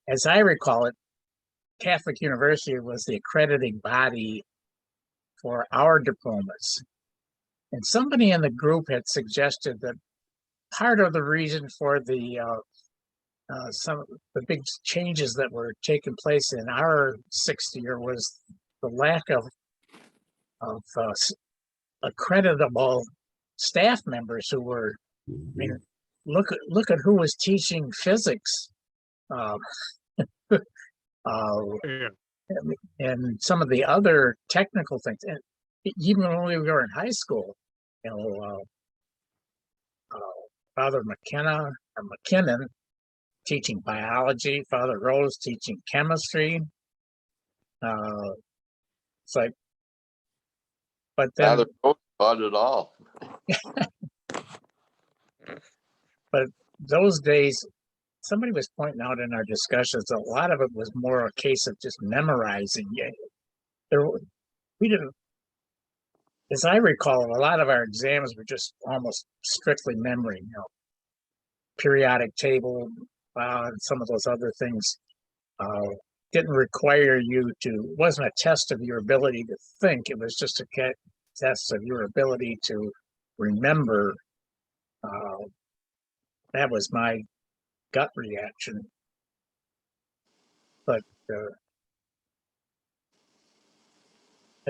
as I recall it, Catholic University was the accrediting body for our diplomas. And somebody in the group had suggested that part of the reason for the some of the big changes that were taking place in our sixth year was the lack of accreditable staff members who were. I mean, look at who was teaching physics, uh, Yeah. and some of the other technical things. And even when we were in high school, you know, Father McKenna or McKinnon teaching biology, Father Rose teaching chemistry. It's like, but then, Father Rose taught it all. but those days, somebody was pointing out in our discussions, a lot of it was more a case of just memorizing. We didn't, as I recall, a lot of our exams were just almost strictly memory, you know, periodic table, and some of those other things didn't require you to, wasn't a test of your ability to think, it was just a test of your ability to remember. That was my gut reaction. But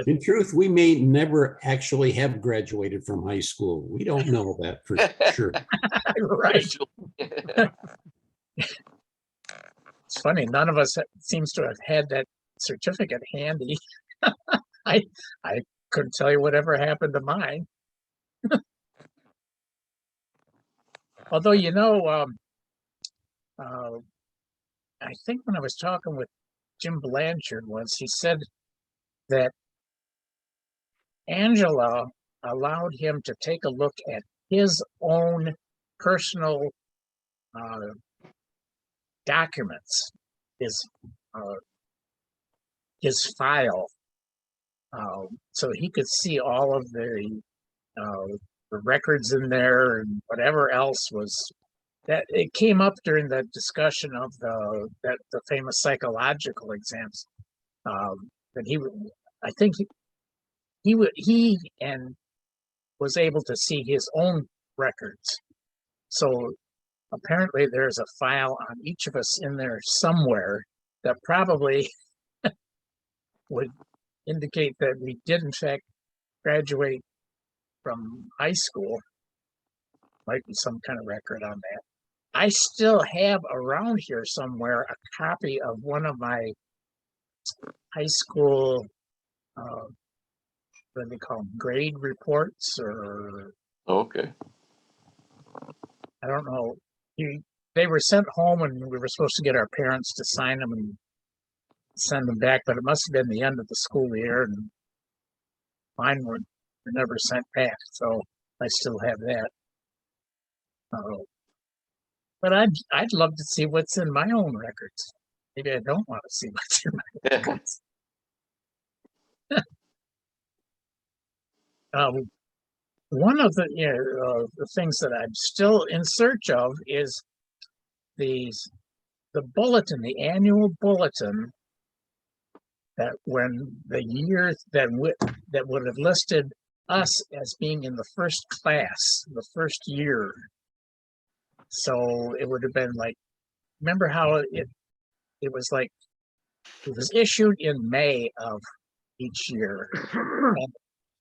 In truth, we may never actually have graduated from high school. We don't know that for sure. right, it's funny, none of us seems to have had that certificate handy. I couldn't tell you whatever happened to mine. Although, you know, I think when I was talking with Jim Blanchard once, he said that Angela allowed him to take a look at his own personal documents, his file, so he could see all of the records in there and whatever else was. That it came up during the discussion of the famous psychological exams. That I think he was able to see his own records. So apparently there's a file on each of us in there somewhere that probably would indicate that we did in fact graduate from high school. Might be some kind of record on that. I still have around here somewhere a copy of one of my high school, what do they call them, grade reports, or Okay. I don't know. They were sent home and we were supposed to get our parents to sign them and send them back, but it must have been the end of the school year and mine were never sent back. So I still have that. But I'd love to see what's in my own records. Maybe I don't want to see what's in my records. One of the things that I'm still in search of is the bulletin, the annual bulletin, that when the year that would have listed us as being in the first class, the first year. So it would have been like, remember how it was like, it was issued in May of each year.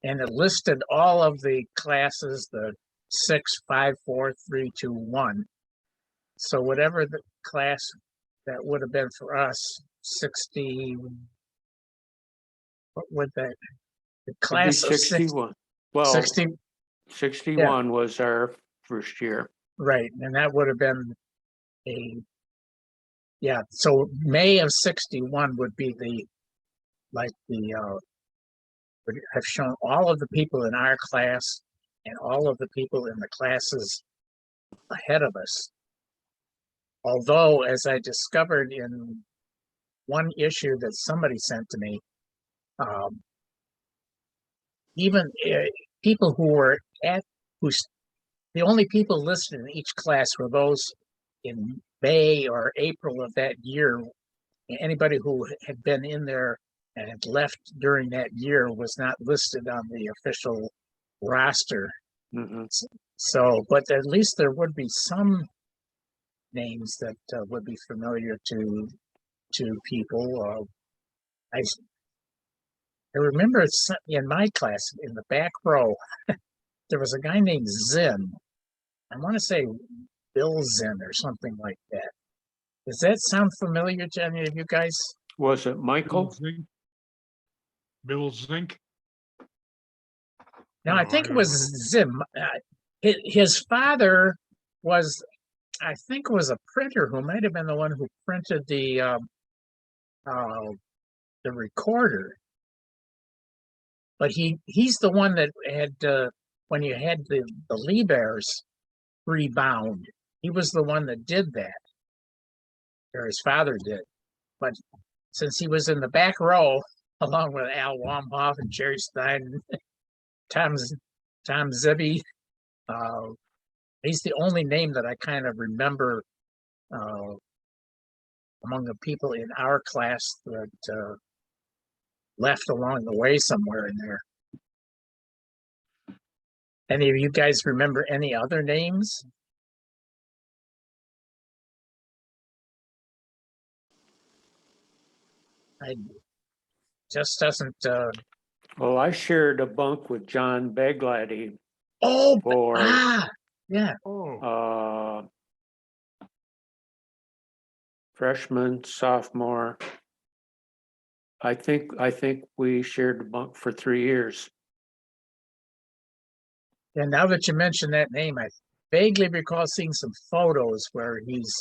And it listed all of the classes, the 6, 5, 4, 3, 2, 1. So whatever the class that would have been for us, 60, what would that, the class of 61. Well, 60, 61 was our first year. right, and that would have been so May of 61 would be would have shown all of the people in our class and all of the people in the classes ahead of us. Although, as I discovered in one issue that somebody sent to me, even people who were the only people listed in each class were those in May or April of that year. Anybody who had been in there and had left during that year was not listed on the official roster. Mhm. So, but at least there would be some names that would be familiar to people. I remember in my class in the back row, there was a guy named Zinn. I want to say Bill Zinn or something like that. Does that sound familiar to any of you guys? Was it Bill Michael? Zink. Bill Zink. No, No, I think I it was Zim. His father was, I think, was a printer who might have been the one who printed the recorder. But he's the one that had when you had the Lee Bears rebound. He was the one that did that, or his father did. But since he was in the back row, along with Al Wamhoff and Jerry Stein, Tom Zibby, he's the only name that I kind of remember among the people in our class that left along the way somewhere in there. Any of you guys remember any other names? I just doesn't. Well, I shared a bunk with John Beglady Oh, for yeah. Oh, freshman, sophomore. I think we shared the bunk for 3 years. And now that you mention that name, I vaguely recall seeing some photos where he's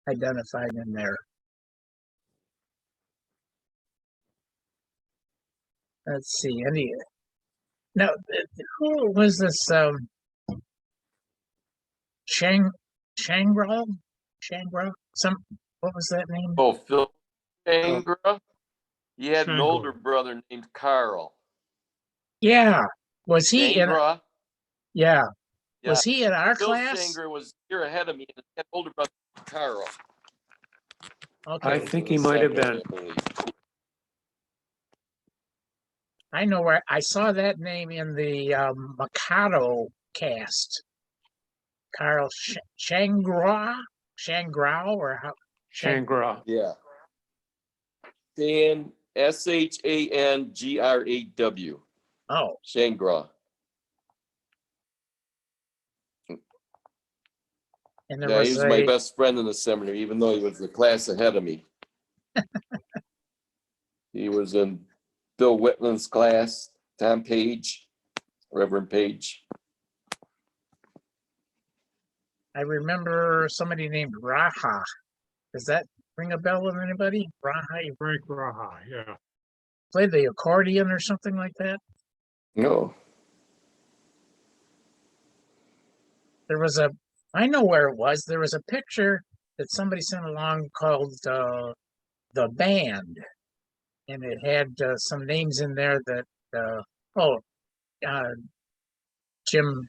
identified in there. Let's see. Now, who was this? Shangra? What was that name? Oh, Phil Angra. He had an Shangra. older brother named Carl. Yeah. Was he in? Angra. Yeah. Yeah. Was he in our Phil class? Shanger was a year ahead of me, and he had an older brother Carl. Okay. I think he might have been. I believe. I know where I saw that name in the Mikado cast. Carl Shangrau, or how? Shangri. Yeah. Dan Shangraw. Oh, Shangra. and there Yeah, he was was my best friend in the seminary, even though he was the class ahead of me. He was in Bill Whitland's class, Tom Page, Reverend Page. I remember somebody named Raha. Does that ring a bell with anybody? Raha, you Frank Raha, yeah. played the accordion or something like that? No. I know where it was. There was a picture that somebody sent along called The Band. And it had some names in there that, Jim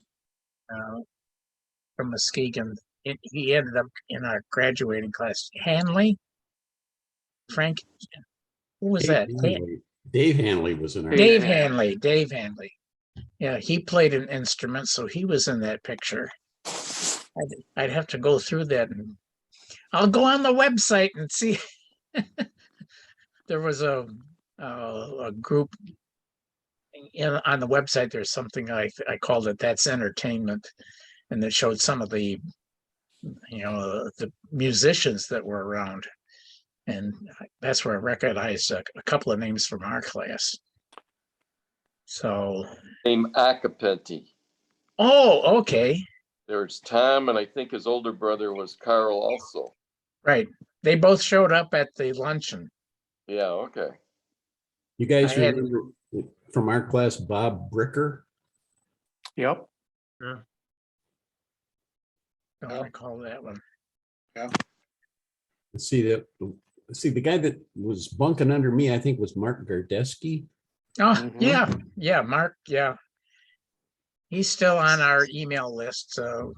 from Muskegon, he ended up in our graduating class. Hanley? Frank? Who was that? Dave Hanley was in our. Dave Hanley. Yeah, he played an instrument, so he was in that picture. I'd have to go through that, and I'll go on the website and see. There was a group on the website. There's something I called it "That's Entertainment," and it showed some of the the musicians that were around, and that's where I recognized a couple of names from our class. So, Named Acapenti. oh, okay, There's Tom, and I think his older brother was Carl also. right. They both showed up at the luncheon. Yeah, okay. You guys I had- remember from our class, Bob Bricker? Yep. Don't recall that one. See the guy that was bunking under me, I think was Mark Gardeski. Oh, Mhm. yeah, Mark, yeah. He's still on our email list, so.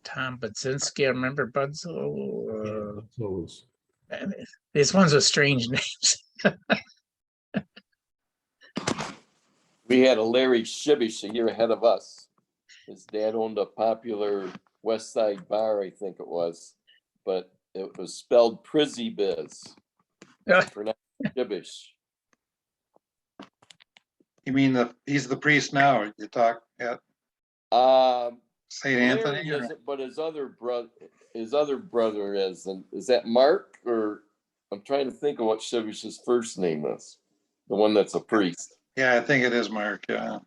Tom Budzinski, I remember Buds. So it was- These ones with strange names. We had a Larry Shibish a year ahead of us. His dad owned a popular West Side bar, I think it was, but it was spelled Prizzy Biz. Pronounced Shibish. You mean he's the priest now? You talk at St. Anthony? Larry or- isn't, but his other brother is, and is that Mark, or I'm trying to think of what Shibish's first name is, the one that's a priest. Yeah, I think it is Mark, yeah.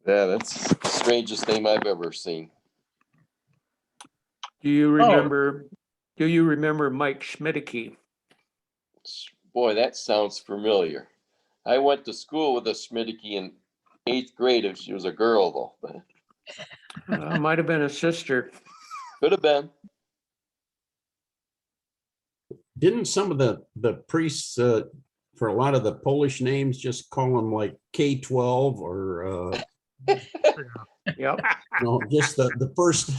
Yeah, that's the strangest name I've ever seen. Do you remember Mike Schmidtke? Boy, that sounds familiar. I went to school with a Schmidtke in 8th grade. If she was a girl, though, but Might have been a sister. could have been. Didn't some of the priests for a lot of the Polish names just call them like K12 or Yep. no, just the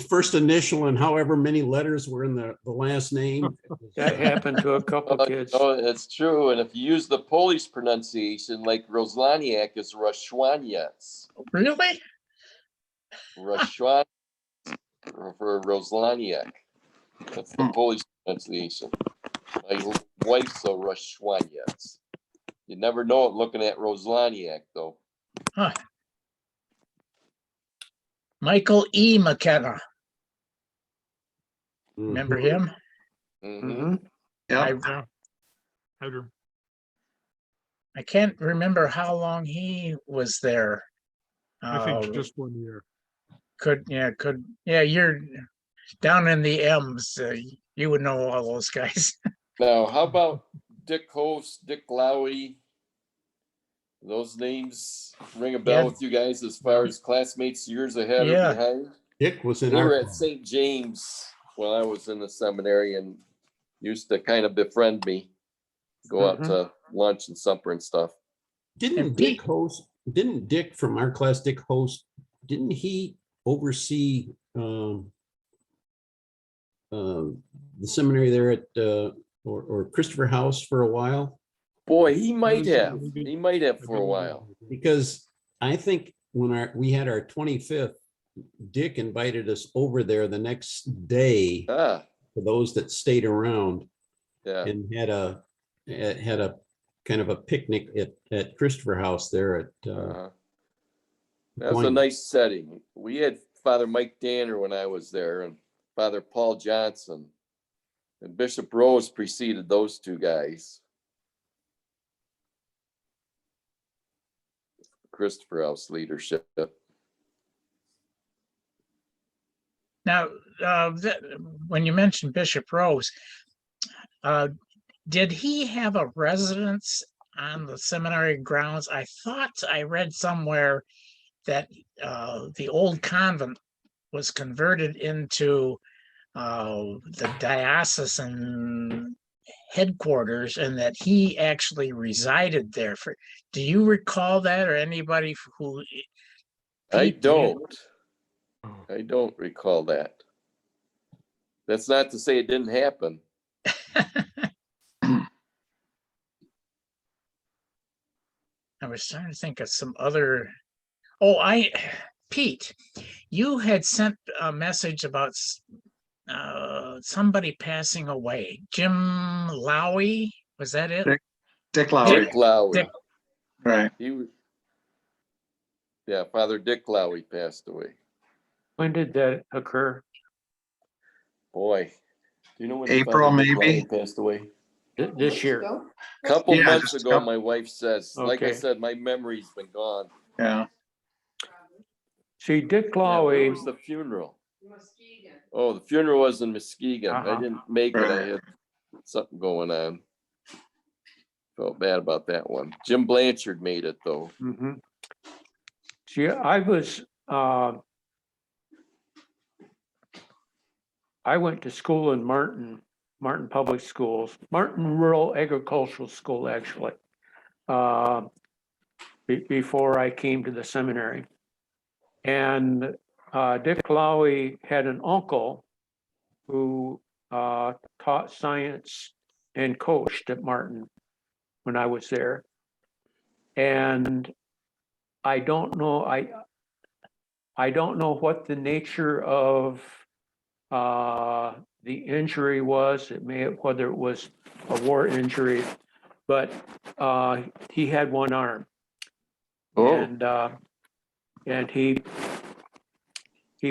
first initial and however many letters were in the last name? That happened to a couple kids. Oh, it's true. And if you use the Polish pronunciation, like Roslaniak is Roszłaniec. Really? Roszłaniec for Roslaniak. That's the Polish pronunciation. My wife's a Roszłaniec. You never know it looking at Roslaniak, though. Huh. Michael E. McKenna. Remember him? Mhm. Mhm. Yeah, Yeah. I do. I can't remember how long he was there. I think Uh, just 1 year. you're down in the M's. You would know all those guys. Now, how about Dick Host, Dick Lowy? Those names ring a bell Yeah. with you guys as far as classmates years ahead Yeah. or behind? Dick was in They our were at class. St. James when I was in the seminary and used to kind of befriend me, go out to lunch and supper and stuff. Didn't Dick host? Didn't Dick from our class, Dick Host? Didn't he oversee the seminary there at or Christopher House for a while? Boy, he might have. He might have for a while. Because I think when we had our 25th, Dick invited us over there the next day Ah, for those that stayed around yeah. and had a kind of a picnic at Christopher House there at That was a nice setting. We had Father Mike Danner when I was there and Father Paul Johnson. And Bishop Rose preceded those two guys. Christopher House leadership. Now, when you mentioned Bishop Rose, did he have a residence on the seminary grounds? I thought I read somewhere that the old convent was converted into the diocesan headquarters and that he actually resided there. Do you recall that, or anybody who? I Pete, do you- don't. I don't recall that. That's not to say it didn't happen. I was trying to think of some other. Pete, you had sent a message about somebody passing away. Jim Lowy, was that it? Dick Lowry, Dick Lowy. Dick. right. Yeah, Father Dick Lowy passed away. When did that occur? Boy, do you know when April, Father Dick maybe? Lowy passed away? This year. Couple Yeah, months just a ago, couple- my wife says. Like I Okay. said, my memory's been gone. Yeah, See, Dick Yeah, where Lowry, was the funeral? Oh, the funeral was in Muskegon. I Uh-huh. didn't make it. I Right. had something going on. Felt bad about that one. Jim Blanchard made it though. Mhm. See, I went to school in Martin Public Schools, Martin Rural Agricultural School, actually, before I came to the seminary. And Dick Lowy had an uncle who taught science and coached at Martin when I was there. And I don't know what the nature of the injury was. Whether it was a war injury, but he had one arm. Oh, And he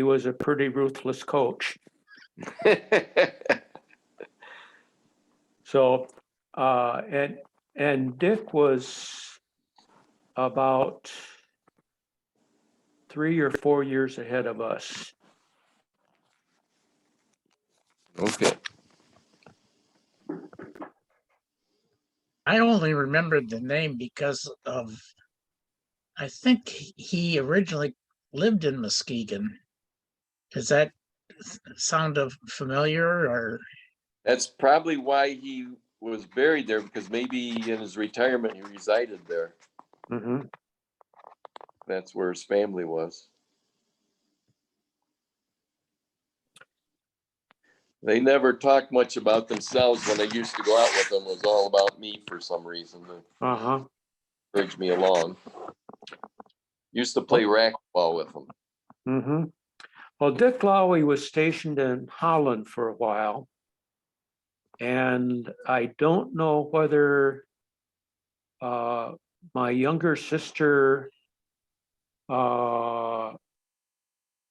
was a pretty ruthless coach. So and Dick was about 3 or 4 years ahead of us. okay. I only remembered the name because of, I think he originally lived in Muskegon. Does that sound familiar or? That's probably why he was buried there, because maybe in his retirement he resided there. Mhm. That's where his family was. They never talked much about themselves when I used to go out with them. It was all about me for some reason to Uh-huh. urge me along. Used to play racquetball with them. Mm-hmm. Well, Dick Lowy was stationed in Holland for a while. And I don't know whether my younger sister,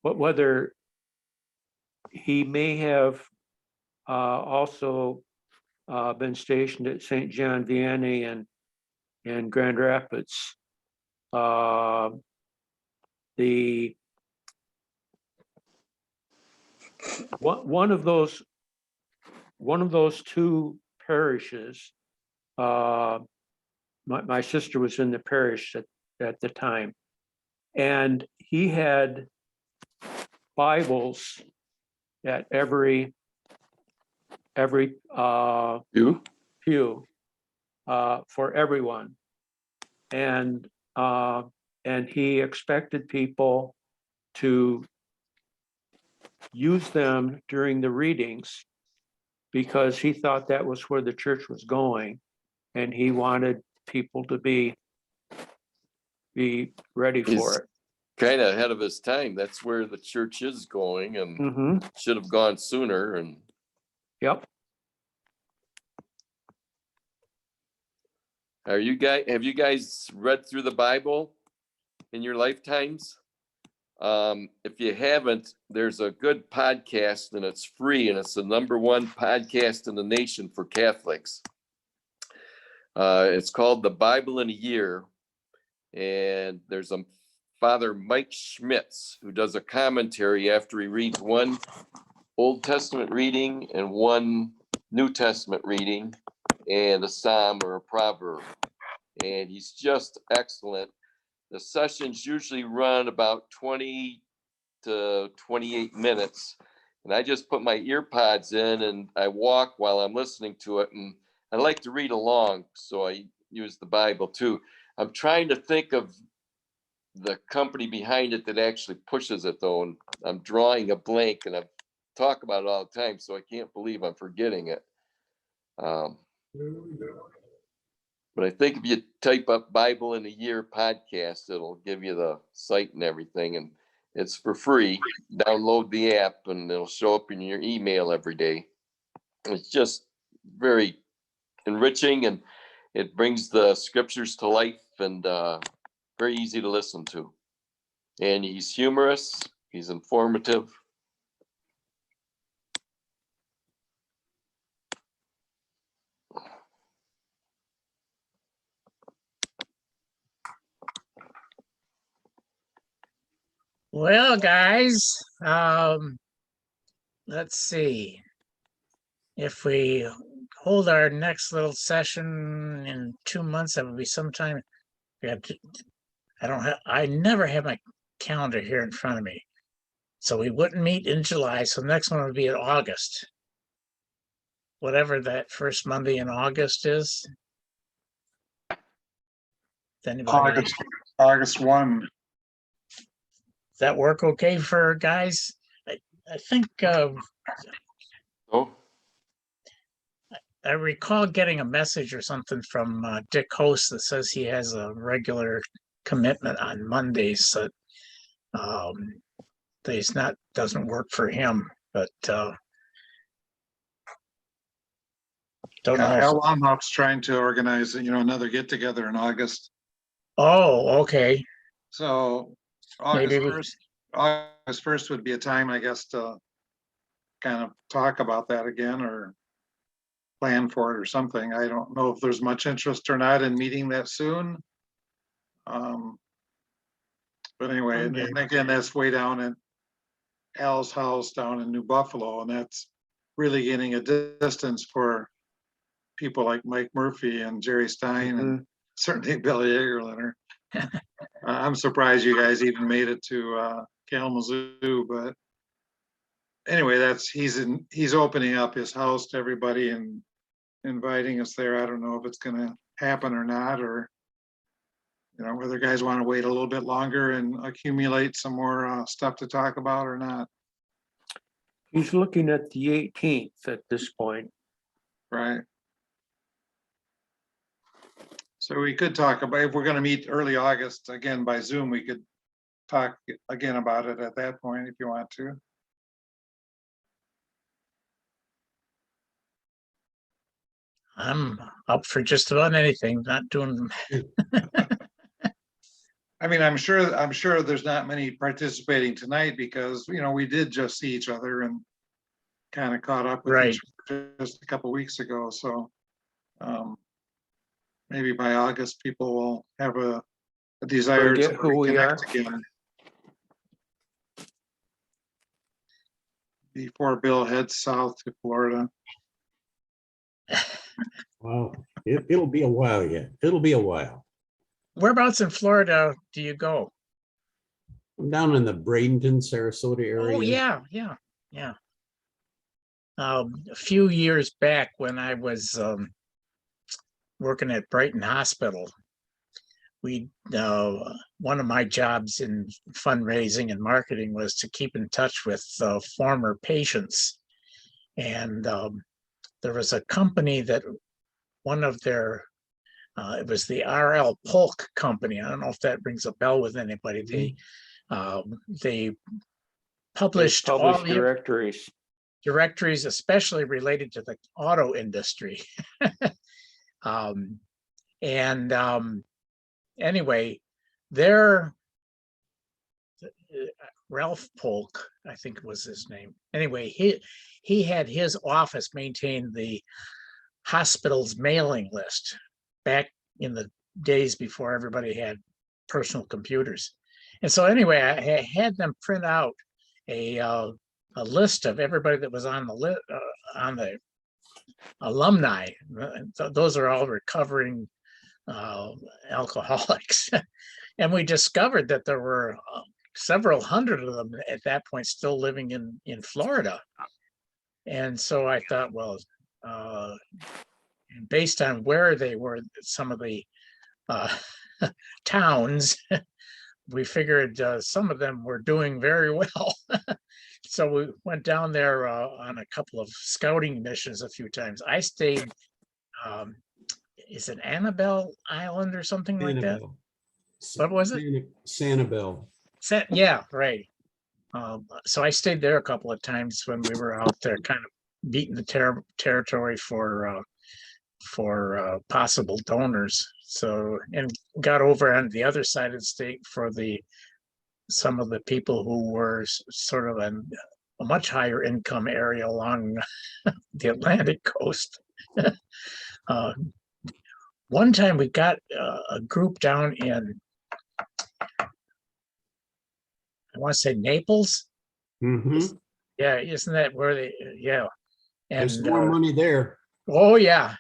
whether he may have also been stationed at St. John Vianney in Grand Rapids. One of those two parishes, my sister was in the parish at the time, and he had Bibles at every You? pew for everyone, and he expected people to use them during the readings because he thought that was where the church was going, and he wanted people to be ready for it. Kind of ahead of his time. That's where the church is going, and Mm-hmm. should have gone sooner. And Yep. have you guys read through the Bible in your lifetimes? If you haven't, there's a good podcast and it's free, and it's the #1 podcast in the nation for Catholics. It's called The Bible in a Year, and there's a Father Mike Schmitz who does a commentary after he reads one Old Testament reading and one New Testament reading and a psalm or a proverb. And he's just excellent. The sessions usually run about 20 to 28 minutes. And I just put my ear pods in and I walk while I'm listening to it. And I like to read along, so I use the Bible too. I'm trying to think of the company behind it that actually pushes it though. And I'm drawing a blank, and I talk about it all the time, so I can't believe I'm forgetting it. But I think if you type up Bible in a Year podcast, it'll give you the site and everything. And it's for free. Download the app and it'll show up in your email every day. It's just very enriching, and it brings the scriptures to life, and very easy to listen to. And he's humorous, he's informative. Well, guys, let's see. If we hold our next little session in 2 months, that would be sometime. We have to, I never have my calendar here in front of me. So we wouldn't meet in July, so next one would be in August. Whatever that first Monday in August is. Does anybody, August 1. does that work okay for guys? I think, Oh, I recall getting a message or something from Dick Host that says he has a regular commitment on Mondays that he's not, doesn't work for him, but don't know. Al Lomhoff's trying to organize, another get together in August. Oh, okay. So Maybe August 1st would be a time, I guess, to kind of talk about that again or plan for it or something. I don't know if there's much interest or not in meeting that soon. But anyway, and again, that's way down at Al's house down in New Buffalo, and that's really getting a distance for people like Mike Murphy and Jerry Stein and certainly Billy Yagerlener. I'm surprised you guys even made it to Kalamazoo, but anyway, he's opening up his house to everybody and inviting us there. I don't know if it's gonna happen or not, or whether guys want to wait a little bit longer and accumulate some more stuff to talk about or not. He's looking at the 18th at this point. Right. So we could talk about, if we're going to meet early August again by Zoom, we could talk again about it at that point if you want to. I'm up for just about anything, not doing. I mean, I'm sure there's not many participating tonight because, we did just see each other and kind of caught up with each other just a couple of weeks ago. So maybe by August, people will have a desire to who we are reconnect again. Before Bill heads south to Florida. Well, it'll be a while yet. It'll be a while. Whereabouts in Florida do you go? I'm down in the Bradenton, Sarasota area. Oh, yeah. A few years back when I was working at Brighton Hospital, one of my jobs in fundraising and marketing was to keep in touch with former patients. And there was a company that one of their, it was the R.L. Polk Company. I don't know if that rings a bell with anybody. They published all the directories, especially related to the auto industry. Anyway, Ralph Polk, I think was his name. Anyway, he had his office maintain the hospital's mailing list back in the days before everybody had personal computers. And so anyway, I had them print out a list of everybody that was on the alumni. Those are all recovering alcoholics. And we discovered that there were several hundred of them at that point still living in Florida. And so I thought, well, based on where they were, some of the towns, we figured some of them were doing very well. So we went down there on a couple of scouting missions a few times. I stayed, is it Annabelle Island or something like that? What was it? Sanibel. Yeah, right. So I stayed there a couple of times when we were out there kind of beating the territory for possible donors. So, and got over on the other side of the state for some of the people who were sort of a much higher income area along the Atlantic coast. One time we got a group down in, I want to say Naples. Mm-hmm. Yeah, isn't that where they? Yeah, and There's more money there. Oh, yeah.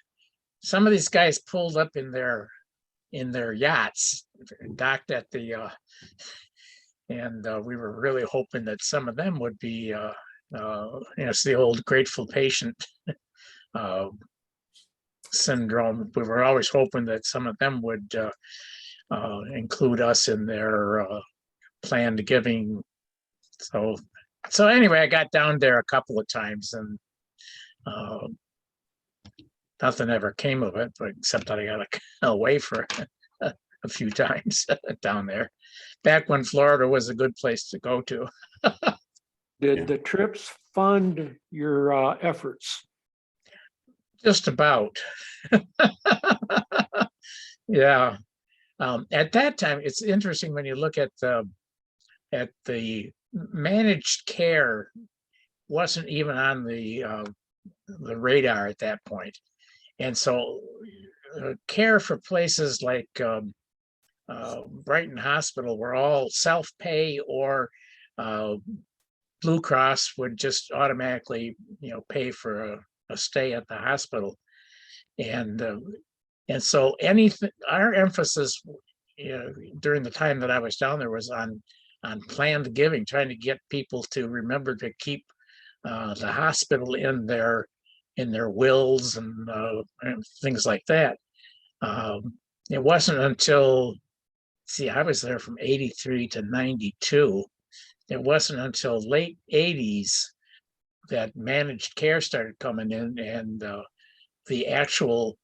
Some of these guys pulled up in their yachts, docked at the, and we were really hoping that some of them would be, it's the old grateful patient uh, syndrome. We were always hoping that some of them would include us in their planned giving. So anyway, I got down there a couple of times and nothing ever came of it, but except that I got away for a few times down there. Back when Florida was a good place to go to. Did the trips fund your efforts? Just about. Yeah. At that time, it's interesting when you look at the managed care wasn't even on the radar at that point. And so care for places like Brighton Hospital were all self-pay, or Blue Cross would just automatically, pay for a stay at the hospital. And so anything, our emphasis during the time that I was down there was on planned giving, trying to get people to remember to keep the hospital in their wills and things like that. It wasn't until, I was there from 83 to 92. It wasn't until late 80s that managed care started coming in, and the actual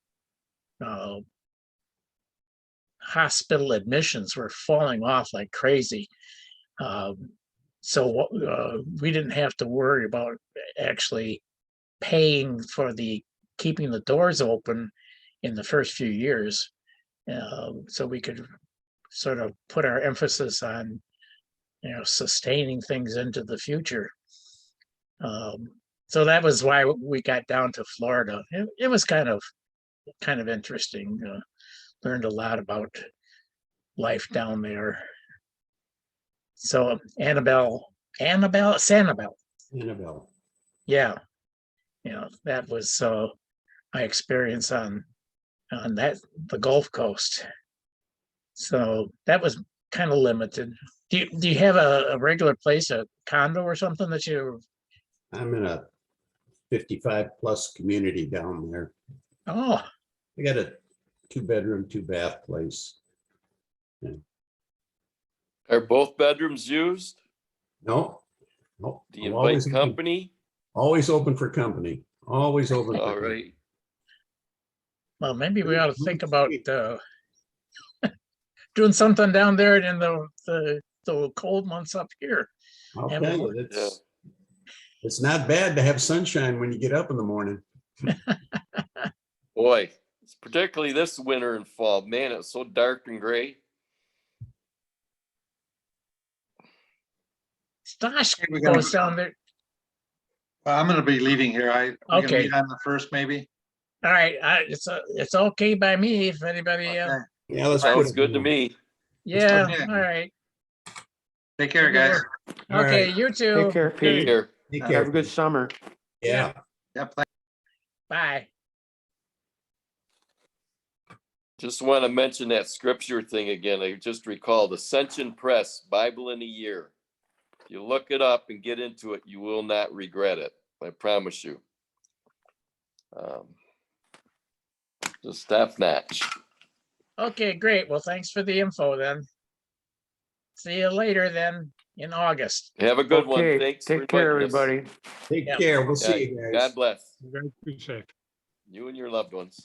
hospital admissions were falling off like crazy. So we didn't have to worry about actually paying for keeping the doors open in the first few years. So we could sort of put our emphasis on, sustaining things into the future. So that was why we got down to Florida. It was kind of interesting. Learned a lot about life down there. So Sanibel, Annabelle. yeah, that was my experience on the Gulf Coast. So that was kind of limited. Do you have a regular place, a condo or something that you? I'm in a 55 plus community down there. Oh, I got a 2-bedroom, 2-bath place. Are both bedrooms used? No, no. Do you I'm invite company? Always open for company. Always open. for All company. right. well, maybe we ought to think about doing something down there in the cold months up here. I'll And tell we you, it's not bad to have sunshine when you get up in the morning. Boy, it's particularly this winter and fall. Man, it's so dark and gray. Stosh We gotta- goes down there. I'm gonna be leaving here. We can Okay. meet on the first, maybe? All right, it's okay by me if anybody. Okay. Yeah, let's Sounds put it good to down. me. Yeah. Okay. All right. Take care, guys. All Okay, right. you too. Take care, Take Pete. care. Take Have care. a good summer. Yeah. Yep. Bye. Just want to mention that scripture thing again. I just recalled Ascension Press, Bible in a Year. If you look it up and get into it, you will not regret it. I promise you. Just top notch. Okay, great. Well, thanks for the info then. See you later then in August. Have a good one. Okay, Thanks for take care, inviting us. everybody. Take Yeah. care. We'll Yeah, see you guys. God bless You guys be safe. you and your loved ones.